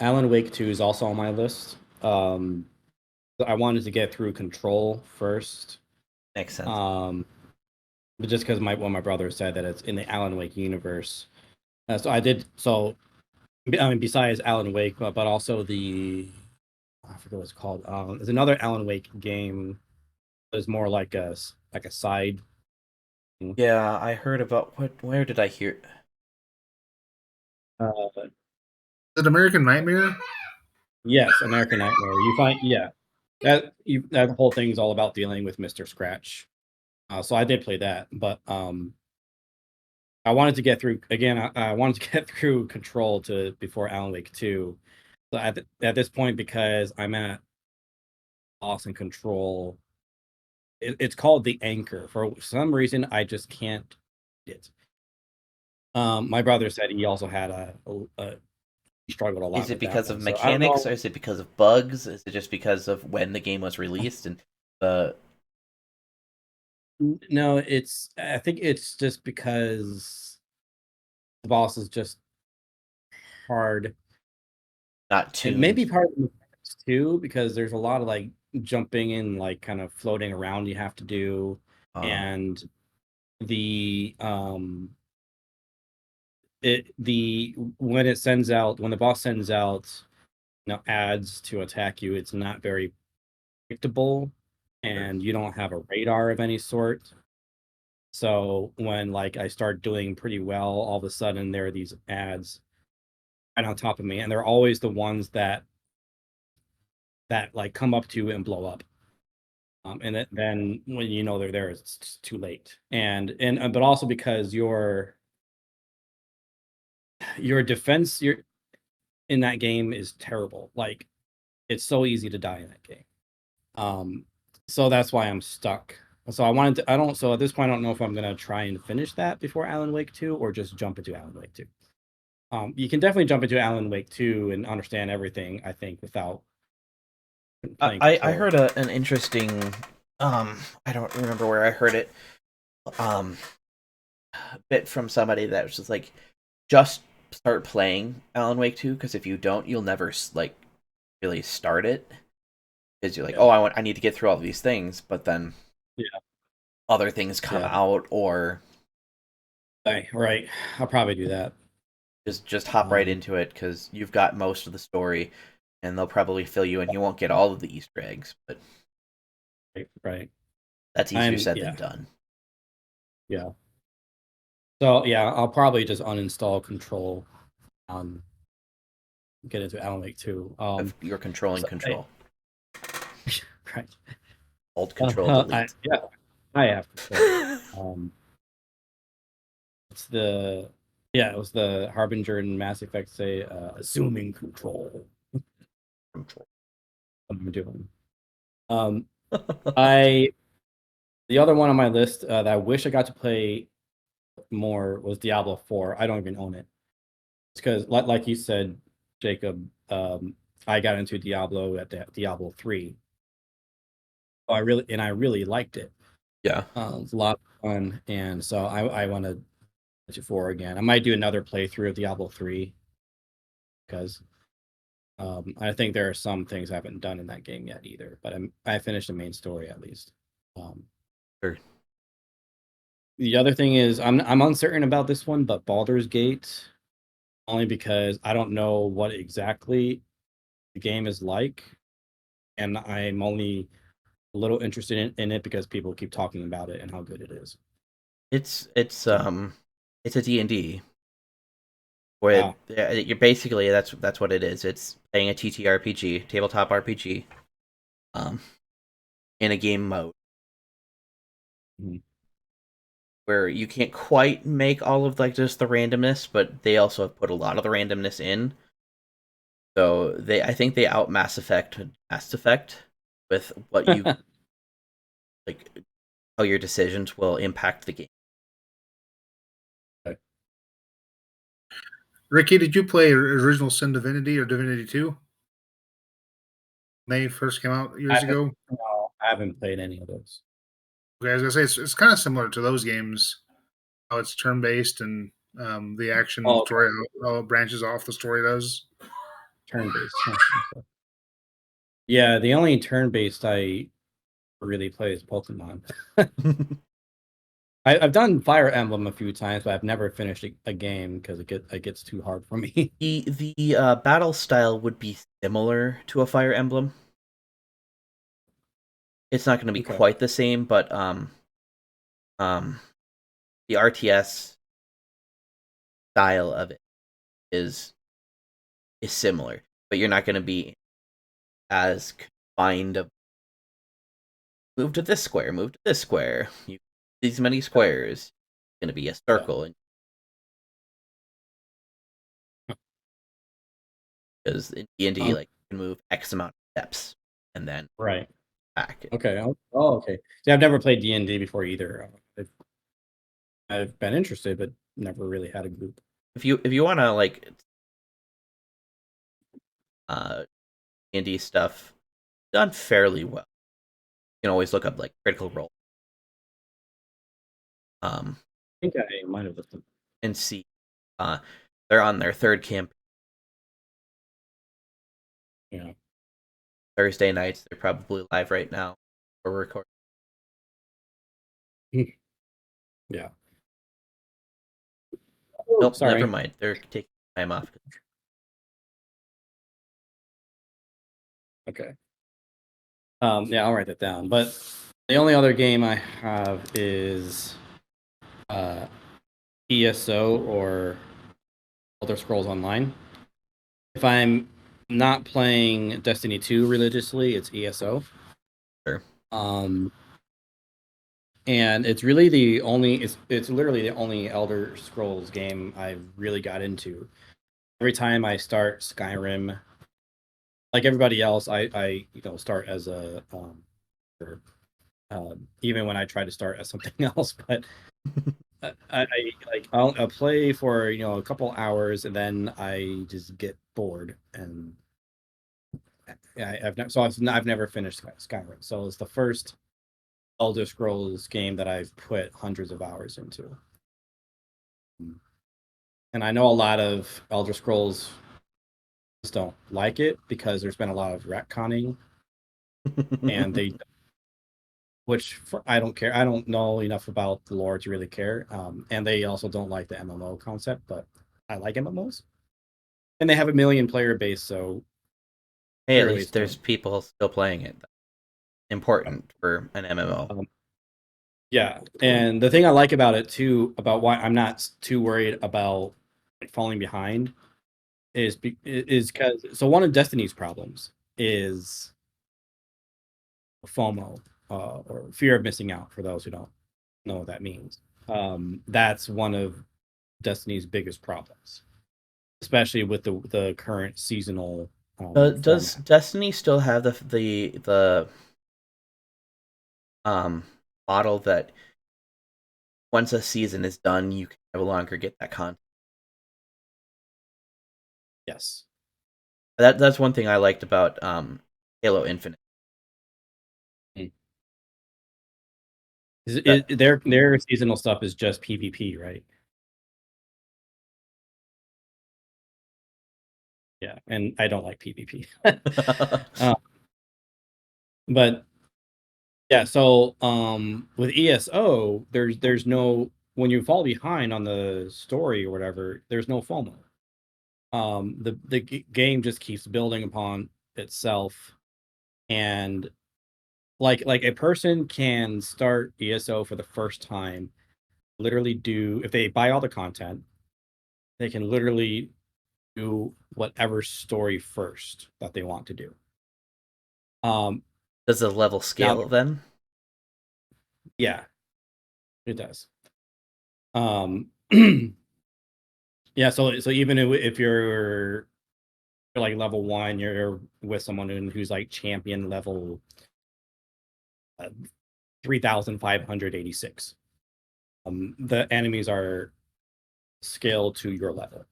Alan Wake 2 is also on my list. I wanted to get through Control first. Makes sense. But just because my brother said that it's in the Alan Wake universe, so I did. So I mean, besides Alan Wake, but also I forget what it's called. There's another Alan Wake game. It's more like a side. Yeah, I heard about what. Where did I hear? Uh, Is it American Nightmare? yes, American Nightmare. That whole thing is all about dealing with Mr. Scratch. So I did play that, but I wanted to get through again. I wanted to get through Control to before Alan Wake 2. So at this point, because I'm at boss and Control, it's called the Anchor. For some reason, I just can't it. My brother said he also had he struggled a Is lot it with that because of one. So I don't mechanics, or know. is it because of bugs? Is it just because of when the game was released and the? No, I think it's just because the boss is just hard, Not and maybe tuned? part of the mechanics too, because there's a lot of like jumping and like kind of floating around you have to do, Uh, and the the when the boss sends out ads to attack you, it's not very predictable, sure. and you don't have a radar of any sort. So when like I start doing pretty well, all of a sudden there are these ads right on top of me, and they're always the ones that like come up to you and blow up. Then when you know they're there, it's just too late. And but also because your defense your in that game is terrible. Like it's so easy to die in that game. Um, so that's why I'm stuck. So I don't, so at this point, I don't know if I'm going to try and finish that before Alan Wake 2 or just jump into Alan Wake 2. You can definitely jump into Alan Wake 2 and understand everything, I think, without playing I Control. heard an interesting I don't remember where I heard it um bit from somebody that was just like, just start playing Alan Wake 2, because if you don't, you'll never like really start it, because you're like, Yeah. oh, I need to get through all these things, but then Yeah. other things come Yeah. out, or Right. I'll probably do that. just hop right Um, into it because you've got most of the story, and they'll probably fill you in. You won't get all of the Easter eggs, but right. that's easier I'm, said than yeah. done. Yeah. So, yeah, I'll probably just uninstall Control, um, get into Alan Wake 2. Of you're controlling So, control. right. Alt control delete. Yeah, I have Control. Um, It's the yeah, it was the Harbinger in Mass Effect say assuming control. Control. What I'm doing. Um, I the other one on my list that I wish I got to play more was Diablo 4. I don't even own it. It's because like you said, Jacob, I got into Diablo at Diablo 3. I really liked it. Yeah. It's a lot of fun, and so I want to 4 again. I might do another playthrough of Diablo 3. because I think there are some things I haven't done in that game yet either. But I finished the main story at least. Sure. The other thing is I'm uncertain about this one, but Baldur's Gate, only because I don't know what exactly the game is like, and I'm only a little interested in it because people keep talking about it and how good it is. It's a D&D where Wow. you're basically that's what it is. It's playing a TTRPG, tabletop RPG, um, in a game mode Mhm. where you can't quite make all of like just the randomness, but they also have put a lot of the randomness in. So I think they out Mass Effect with what you like, how your decisions will impact the game. Ricky, did you play original Sin Divinity or Divinity 2? They first came out I years haven't, ago. no, I haven't played any of those. Okay, I was gonna say it's kind of similar to those games. How it's turn based and the action Oh, story how it branches off the story does. turn-based. Huh. Okay. Yeah, the only turn-based I really play is Pokemon. I've done Fire Emblem a few times, but I've never finished a game because it gets too hard for me. The battle style would be similar to a Fire Emblem. It's not going to be Okay. quite the same, but um, the RTS style of it is similar, but you're not going to be as confined of move to this square, move to this square. You these many squares. It's going to be a Yeah. circle, and because in D&D, like you can move X amount of steps and then Right. back. Okay. Okay. See, I've never played D&D before either. I've been interested, but never really had a group. If you want to like uh D&D stuff done fairly well, you can always look up like Critical Role, um, I think I might have looked. and see. Uh, they're on their third camp Yeah. Thursday nights. They're probably live right now. We're recording. Yeah. Nope, never Sorry. mind. They're taking time off. Okay. Yeah, I'll write that down. But the only other game I have is ESO or Elder Scrolls Online. If I'm not playing Destiny 2 religiously, it's ESO. Sure. And it's really the only it's literally the only Elder Scrolls game I've really got into. Every time I start Skyrim, like everybody else, I start as a or, even when I try to start as something else, but I like I'll play for a couple hours and then I just get bored and I've never finished Skyrim. So it's the first Elder Scrolls game that I've put hundreds of hours into. And I know a lot of Elder Scrolls just don't like it because there's been a lot of retconning, and I don't care. I don't know enough about the lore to really care. And they also don't like the MMO concept, but I like MMOs, and they have a million player base, so Hey, at clearly least it's there's doing. people still playing it. Important for an MMO. Yeah, and the thing I like about it too, about why I'm not too worried about falling behind, is because one of Destiny's problems is FOMO, or fear of missing out. For those who don't know what that means, that's one of Destiny's biggest problems, especially with the current seasonal Does format. Destiny still have the um model that once a season is done, you can no longer get that content? Yes. That's one thing I liked about Halo Infinite. Mm. That Their seasonal stuff is just PvP, right? Yeah, and I don't like PvP. But yeah, so with ESO, there's no, when you fall behind on the story or whatever, there's no FOMO. The game just keeps building upon itself, and like a person can start ESO for the first time, literally do, if they buy all the content, they can literally do whatever story first that they want to do. Does the level Now, scale then? yeah, it does. Yeah, so even if you're like level 1, you're with someone who's like champion level 3,586. The enemies are scaled to your level.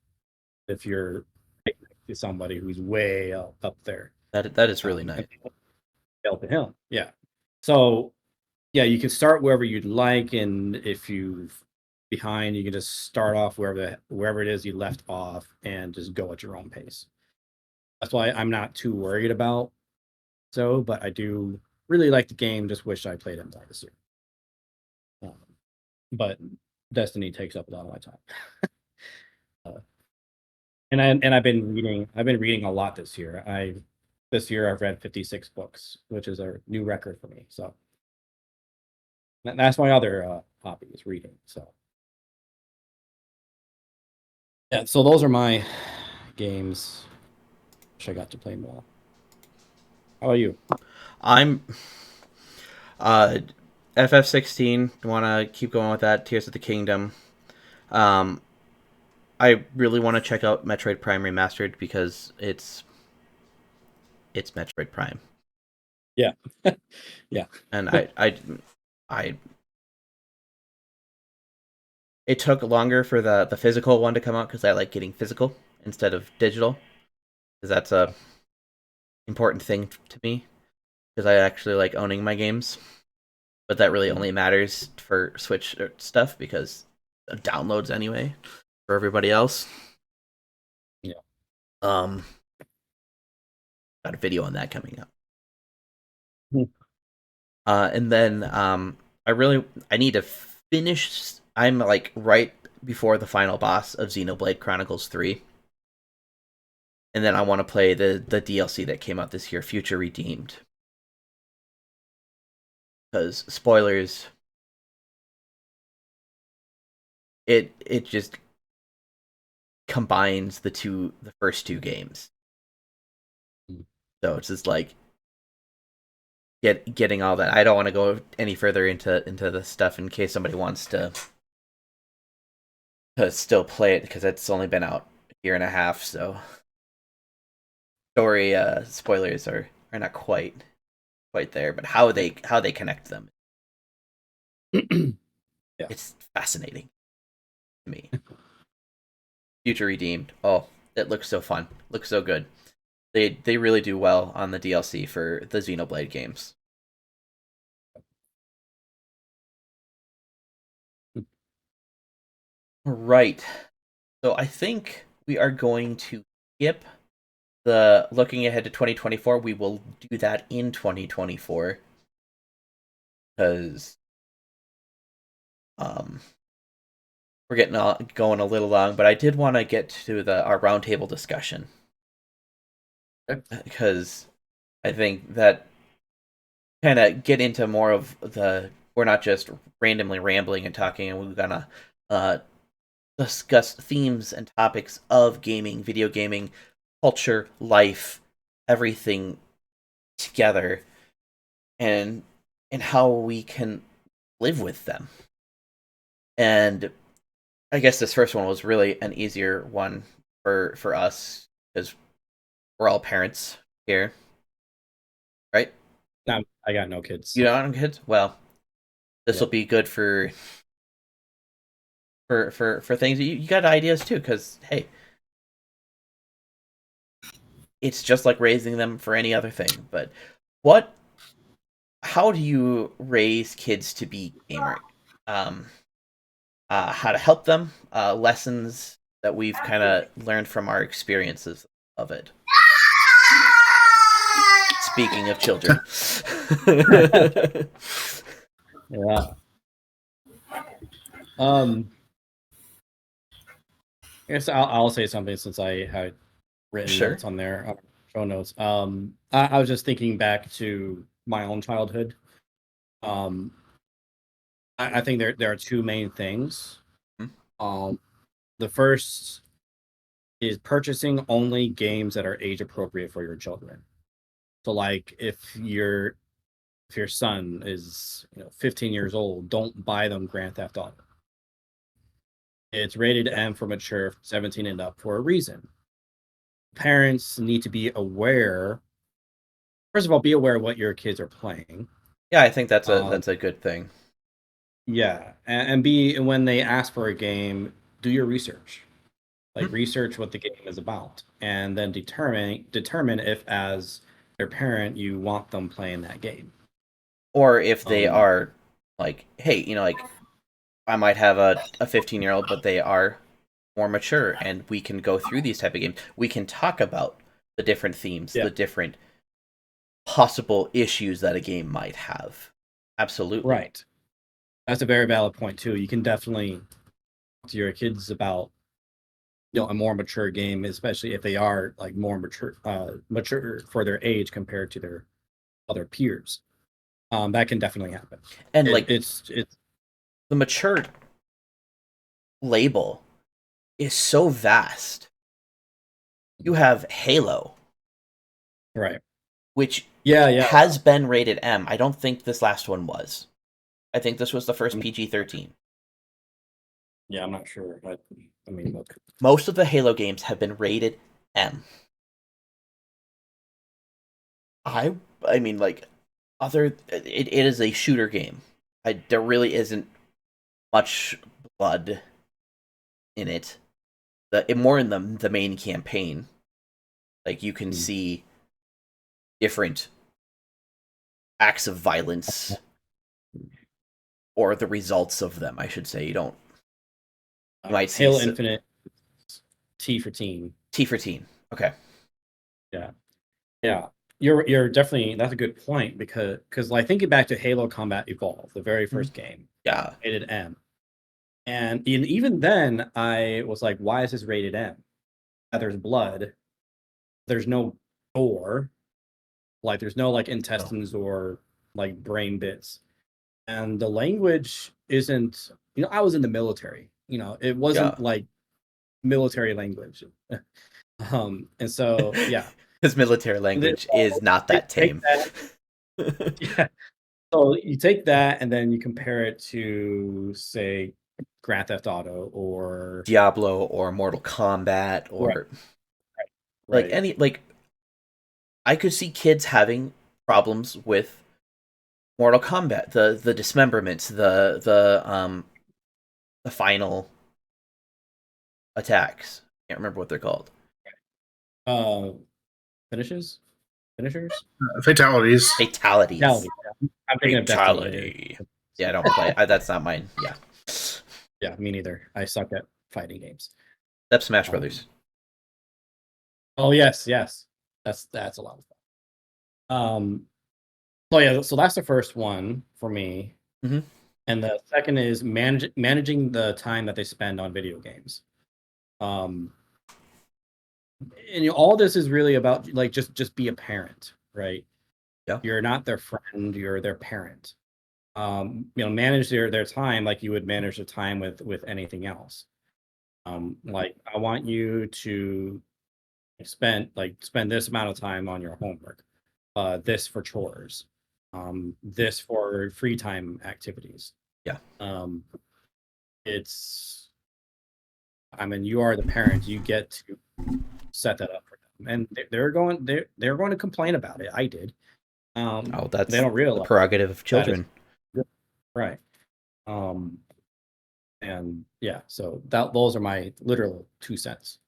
If you're to somebody who's way up there, That is really nice. scale to him. Yeah. So yeah, you can start wherever you'd like, and if you behind, you can just start off wherever it is you left off and just go at your own pace. That's why I'm not too worried about but I do really like the game. Just wish I played it more this year. But Destiny takes up a lot of my time. And I've been reading a lot this year. This year I've read 56 books, which is a new record for me. So that's my other hobby, is reading. So yeah, so those are my games. Wish I got to play more. How about you? I'm uh FF16. Want to keep going with that. Tears of the Kingdom. Um, I really want to check out Metroid Prime Remastered because it's Metroid Prime. Yeah. Yeah. And I it took longer for the physical one to come out because I like getting physical instead of digital, because that's a important thing to me, because I actually like owning my games. But that really only matters for Switch stuff because of downloads anyway for everybody else. Yeah. Um, got a video on that coming up. Hmm. And then I need to finish. I'm like right before the final boss of Xenoblade Chronicles 3. And then I want to play the DLC that came out this year, Future Redeemed. Because spoilers, it just combines the first two games. So it's just like getting all that. I don't want to go any further into the stuff in case somebody wants to still play it, because it's only been out a year and a half. So story spoilers are not quite there, but how they connect them, Yeah. it's fascinating to me. Future Redeemed. Oh, it looks so fun. Looks so good. They really do well on the DLC for the Xenoblade games. Right. So I think we are going to skip the looking ahead to 2024. We will do that in 2024 because um we're getting going a little long, but I did want to get to our roundtable discussion, because I think that kind of get into more of we're not just randomly rambling and talking, and we're gonna uh, discuss themes and topics of gaming, video gaming, culture, life, everything together, and how we can live with them. And I guess this first one was really an easier one for us because we're all parents here, right? I got no kids. You don't have kids? Well, this will Yeah. be good for things. You got ideas too, because hey, it's just like raising them for any other thing. But what? How do you raise kids to be gamer? Um, how to help them? Lessons that we've kind of learned from our experiences of it. Speaking of children. Yeah. I guess I'll say something since I had written Sure. notes on there, show notes. I was just thinking back to my own childhood. Um, I think there are two main things. The first is purchasing only games that are age appropriate for your children. So, like, if your son is 15 years old, don't buy them Grand Theft Auto. It's rated M for mature, 17 and up for a reason. Parents need to be aware. First of all, be aware of what your kids are playing. Yeah, I think that's a good thing. Yeah, and when they ask for a game, do your research. Like research what the game is about, and then determine if, as their parent, you want them playing that game. Or if they are like, hey, like I might have a 15-year-old, but they are more mature, and we can go through these type of games. We can talk about the different themes, the different possible issues that a game might have. Absolutely. Right. That's a very valid point too. You can definitely talk to your kids about a more mature game, especially if they are like more mature for their age compared to their other peers. That can definitely happen. And it's the mature label is so vast. You have Halo, right, which yeah has been rated M. I don't think this last one was. I think this was the first PG-13. Yeah, I'm not sure. I mean, look. Most of the Halo games have been rated M. I mean, like, it is a shooter game. There really isn't much blood in it. More in the main campaign. Like, you can see different acts of violence, or the results of them, I should say. You might see Halo Infinite, T for teen. T for teen. Okay. Yeah. You're definitely, that's a good point, because like thinking back to Halo Combat Evolved, the very first game. Yeah. Rated M. And even then I was like, why is this rated M? There's blood. There's no gore. Like there's no like intestines or like brain bits. And the language isn't, I was in the military. It wasn't like military language. And so yeah. His military language is not that tame. Yeah. So you take that and then you compare it to, say, Grand Theft Auto or Diablo or Mortal Kombat or right. I could see kids having problems with Mortal Kombat, the dismemberments, the final attacks. Can't remember what they're called. Finishers. Fatalities. I'm thinking of Fatality. Yeah, I don't play. That's not mine. Yeah. Yeah, me neither. I suck at fighting games. Except Smash Brothers. Oh yes. That's a lot of fun. So yeah, so that's the first one for me. Mm-hmm. And the second is managing the time that they spend on video games. And all this is really about like just be a parent, right? Yeah. You're not their friend, you're their parent. Manage their time like you would manage the time with anything else. Like I want you to spend this amount of time on your homework, this for chores, this for free time activities. Yeah. You are the parent, you get to set that up for them, and they're going to complain about it. I did. That's they don't realize the prerogative of children, right? And yeah, so those are my literal 2 cents.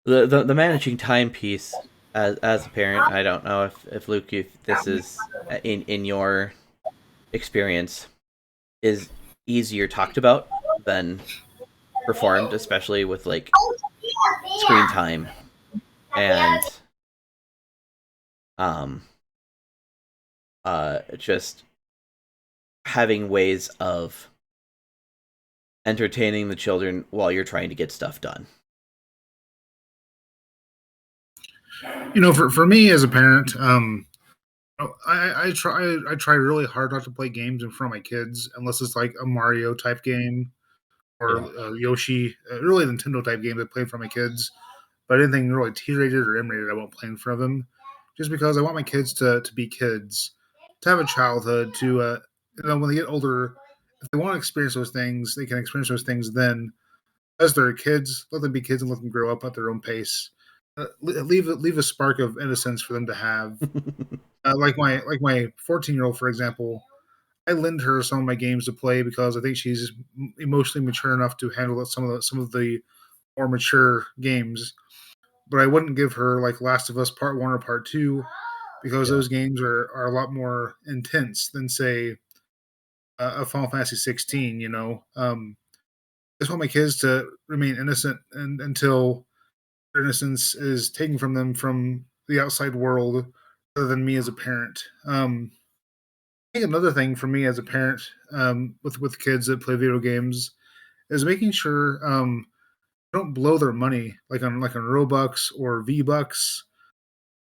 the managing time piece, as a parent, I don't know if Luke, if this is in your experience, is easier talked about than performed, especially with like screen time and um just having ways of entertaining the children while you're trying to get stuff done. For me as a parent, I try really hard not to play games in front of my kids unless it's like a Mario type game or Yeah. Yoshi, really Nintendo type game that play in front of my kids. But anything really T-rated or M-rated, I won't play in front of them, just because I want my kids to be kids, to have a childhood, to when they get older, if they want to experience those things, they can experience those things then. As they're kids, let them be kids and let them grow up at their own pace. Leave a spark of innocence for them to have. Like my 14-year-old, for example, I lend her some of my games to play because I think she's emotionally mature enough to handle some of the more mature games. But I wouldn't give her like Last of Us Part One or Part Two because Yeah. those games are a lot more intense than say a Final Fantasy 16. I just want my kids to remain innocent and until their innocence is taken from them from the outside world, rather than me as a parent. I think another thing for me as a parent, with kids that play video games, is making sure don't blow their money like on Robux or V Bucks,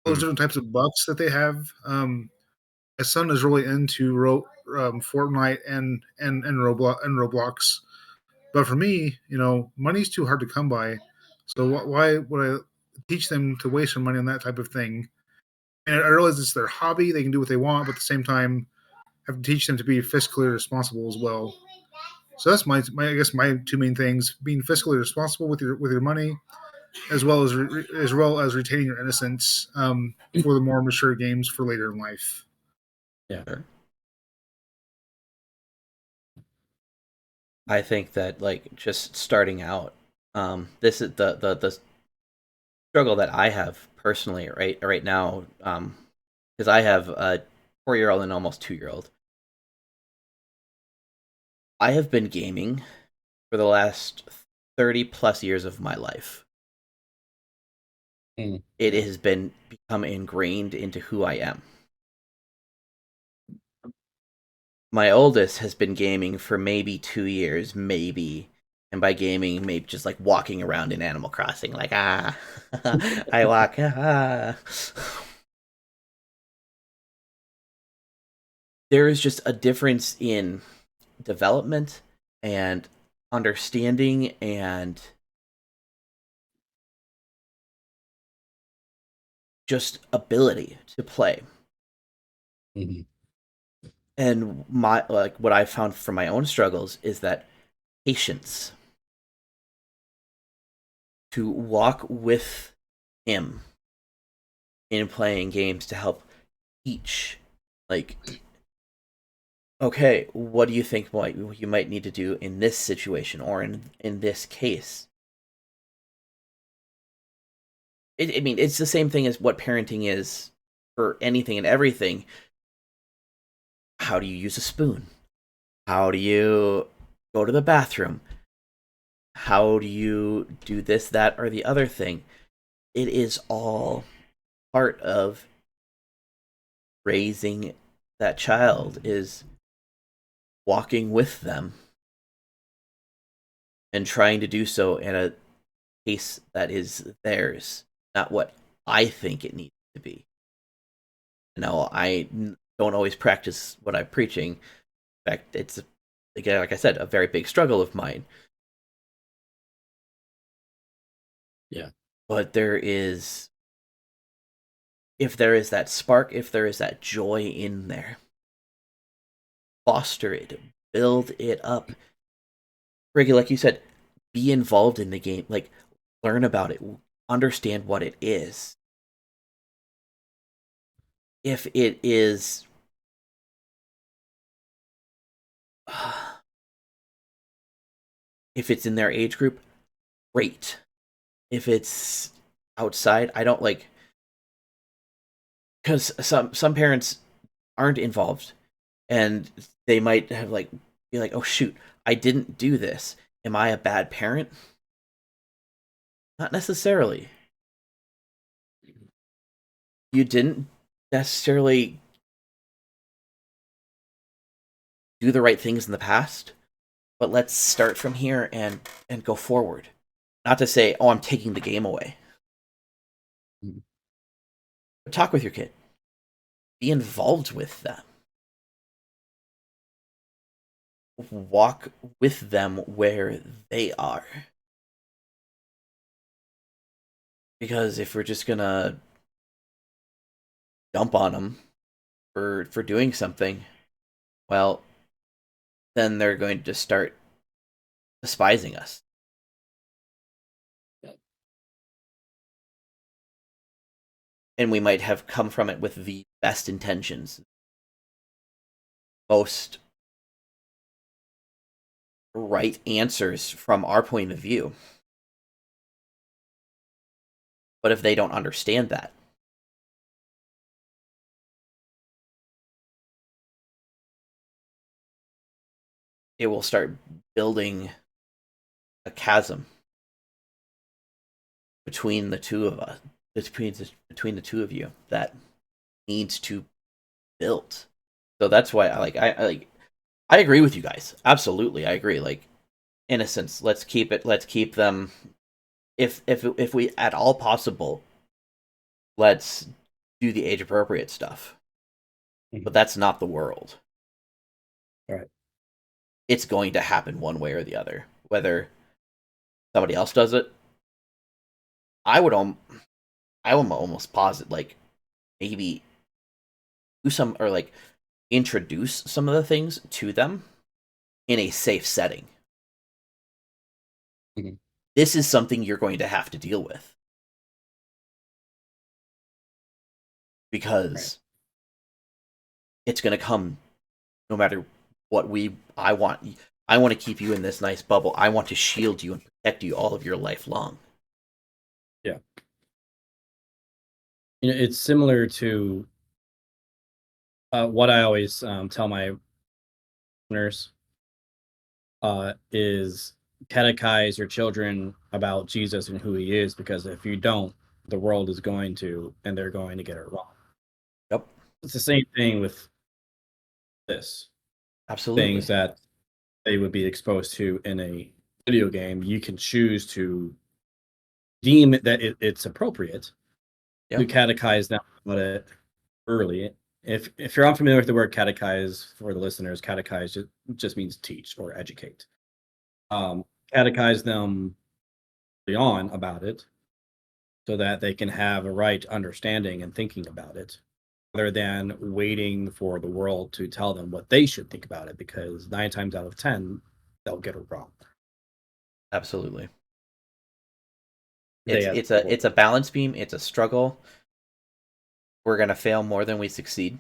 those Mm. different types of bucks that they have. My son is really into Fortnite and Roblox, but for me, money's too hard to come by. So why would I teach them to waste their money on that type of thing? And I realize it's their hobby; they can do what they want, but at the same time, have to teach them to be fiscally responsible as well. So that's my I guess my two main things: being fiscally responsible with your money, as well as retaining your innocence for the more mature games for later in life. Yeah. Sure. I think that like just starting out, this is the struggle that I have personally right now, because I have a 4-year old and almost 2-year old. I have been gaming for the last 30 plus years of my life. It has been become ingrained into who I am. My oldest has been gaming for maybe 2 years, maybe. And by gaming, maybe just like walking around in Animal Crossing, like, I walk, There is just a difference in development and understanding and just ability to play. Mm-hmm. And my like what I found from my own struggles is that patience to walk with him in playing games to help teach, like, okay, what do you think you might need to do in this situation or in this case? I mean, it's the same thing as what parenting is for anything and everything. How do you use a spoon? How do you go to the bathroom? How do you do this, that, or the other thing? It is all part of raising that child, is walking with them and trying to do so in a pace that is theirs, not what I think it needs to be. Now, don't always practice what I'm preaching. In fact, it's, again, like I said, a very big struggle of mine. Yeah. But if there is that spark, if there is that joy in there, foster it, build it up. Ricky, like you said, be involved in the game, like learn about it, understand what it is. If it is if it's in their age group, great. If it's outside, I don't like, because some parents aren't involved and they might have like be like, oh shoot, I didn't do this. Am I a bad parent? Not necessarily. You didn't necessarily do the right things in the past, but let's start from here and go forward. Not to say, oh, I'm taking the game away. But talk with your kid. Be involved with them. Walk with them where they are. Because if we're just gonna dump on them for doing something, well, then they're going to start despising us. And we might have come from it with the best intentions, most right answers from our point of view. But if they don't understand that, it will start building a chasm between the two of us, between the two of you that needs to build. So that's why I agree with you guys. Absolutely, I agree. Like innocence, let's keep it. Let's keep them. If we at all possible, let's do the age appropriate stuff. But that's not the world. All right. It's going to happen one way or the other. Whether somebody else does it, I would almost posit like maybe do some or like introduce some of the things to them in a safe setting. Mm-hmm. This is something you're going to have to deal with because it's going to come no matter what I want to keep you in this nice bubble. I want to shield you and protect you all of your life long. Yeah. It's similar to what I always tell my listeners is catechize your children about Jesus and who he is, because if you don't, the world is going to, and they're going to get it wrong. Yep. It's the same thing with this. Absolutely. Things that they would be exposed to in a video game, you can choose to deem that it's appropriate to catechize them about it early. If you're unfamiliar with the word catechize, for the listeners, catechize just means teach or educate. Catechize them early on about it so that they can have a right understanding and thinking about it, rather than waiting for the world to tell them what they should think about it, because 9 times out of 10 they'll get it wrong. Absolutely. It's a balance beam. It's a struggle. We're gonna fail more than we succeed.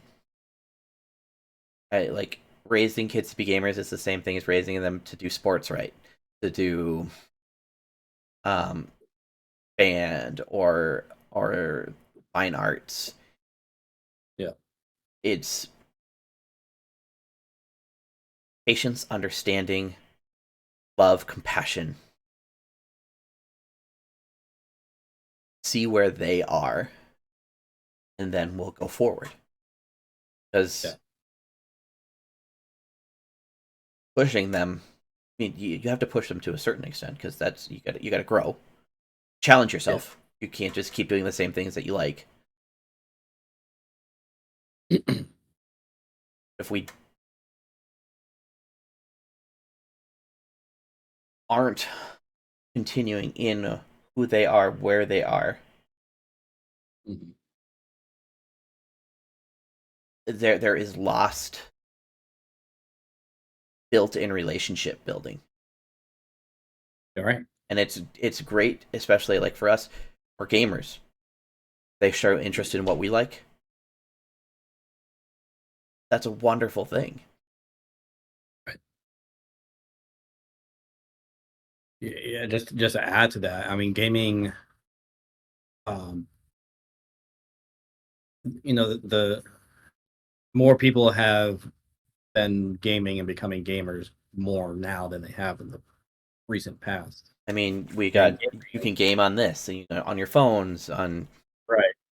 Like raising kids to be gamers is the same thing as raising them to do sports right, to do band or fine arts. Yeah. It's patience, understanding, love, compassion. See where they are, and then we'll go forward. Because pushing them, I mean, you have to push them to a certain extent, because that's you got to grow, challenge yourself. You can't just keep doing the same things that you like. If we aren't continuing in who they are, where they are, there is lost built-in relationship building. All right. And it's great, especially like for us, we're gamers. They show interest in what we like. That's a wonderful thing. Right. Yeah, just to add to that, I mean, gaming, the more people have been gaming and becoming gamers more now than they have in the recent past. I mean, And you can game on this on your phones on.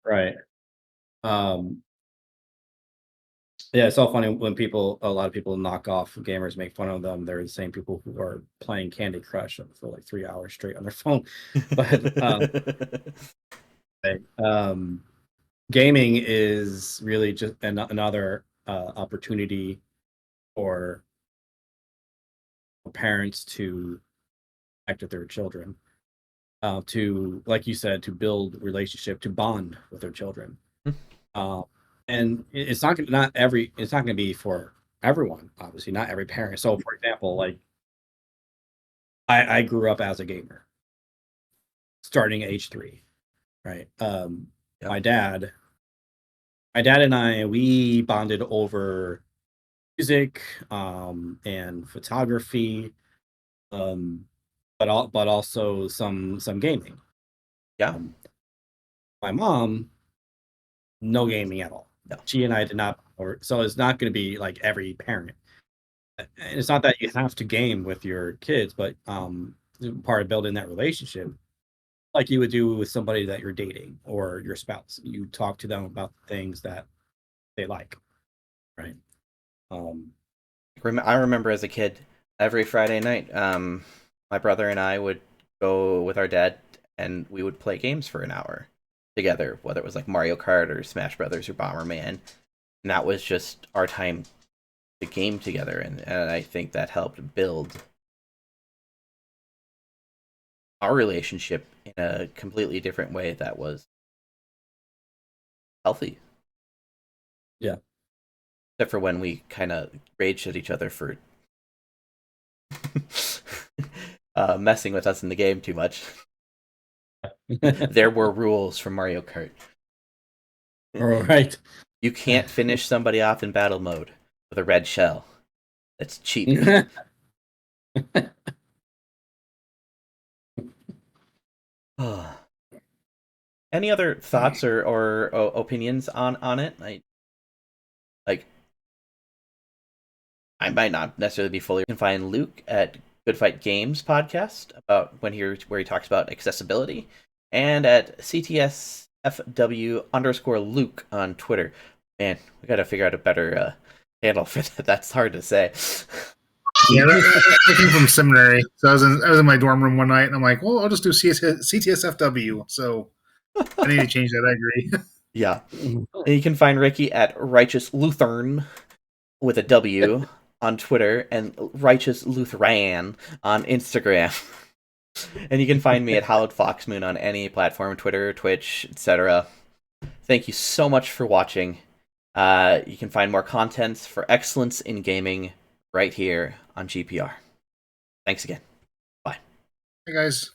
right. Yeah, it's all funny when a lot of people knock off gamers, make fun of them. They're the same people who are playing Candy Crush for like 3 hours straight on their phone. But um, gaming is really just another opportunity for parents to connect with their children, to, like you said, to build relationship, to bond with their children. Uh, and it's not it's not going to be for everyone, obviously, not every parent. So, for example, like I grew up as a gamer, starting at age 3, right? Yeah. My dad and I, we bonded over music, and photography, um, but also some gaming. Yeah. My mom, no gaming at all. No. She and I did not, or so it's not going to be like every parent. And it's not that you have to game with your kids, but part of building that relationship, like you would do with somebody that you're dating or your spouse. You talk to them about the things that they like, right? Um, I remember as a kid, every Friday night, my brother and I would go with our dad, and we would play games for an hour together, whether it was like Mario Kart or Smash Brothers or Bomberman. And that was just our time to game together, and I think that helped build our relationship in a completely different way that was healthy. yeah. Except for when we kind of raged at each other for messing with us in the game too much. There were rules from Mario Kart. All right. You can't finish somebody off in battle mode with a red shell. That's cheating. Any other thoughts or opinions on it? I might not necessarily be fully. You can find Luke at Good Fight Games podcast about where he talks about accessibility, and at CTSFW_Luke on Twitter. Man, we got to figure out a better handle for that. That's hard to say. Yeah, that came from seminary. So I was in my dorm room one night, and I'm like, well, I'll just do CTSFW. So I need to change that. I agree. Yeah. And you can find Ricky at Righteous Lutheran with a W on Twitter and Righteous Lutheran on Instagram. And you can find me at Hallowed Foxmoon on any platform, Twitter, Twitch, etc. Thank you so much for watching. You can find more contents for excellence in gaming right here on GPR. Thanks again. Bye. Hey, guys.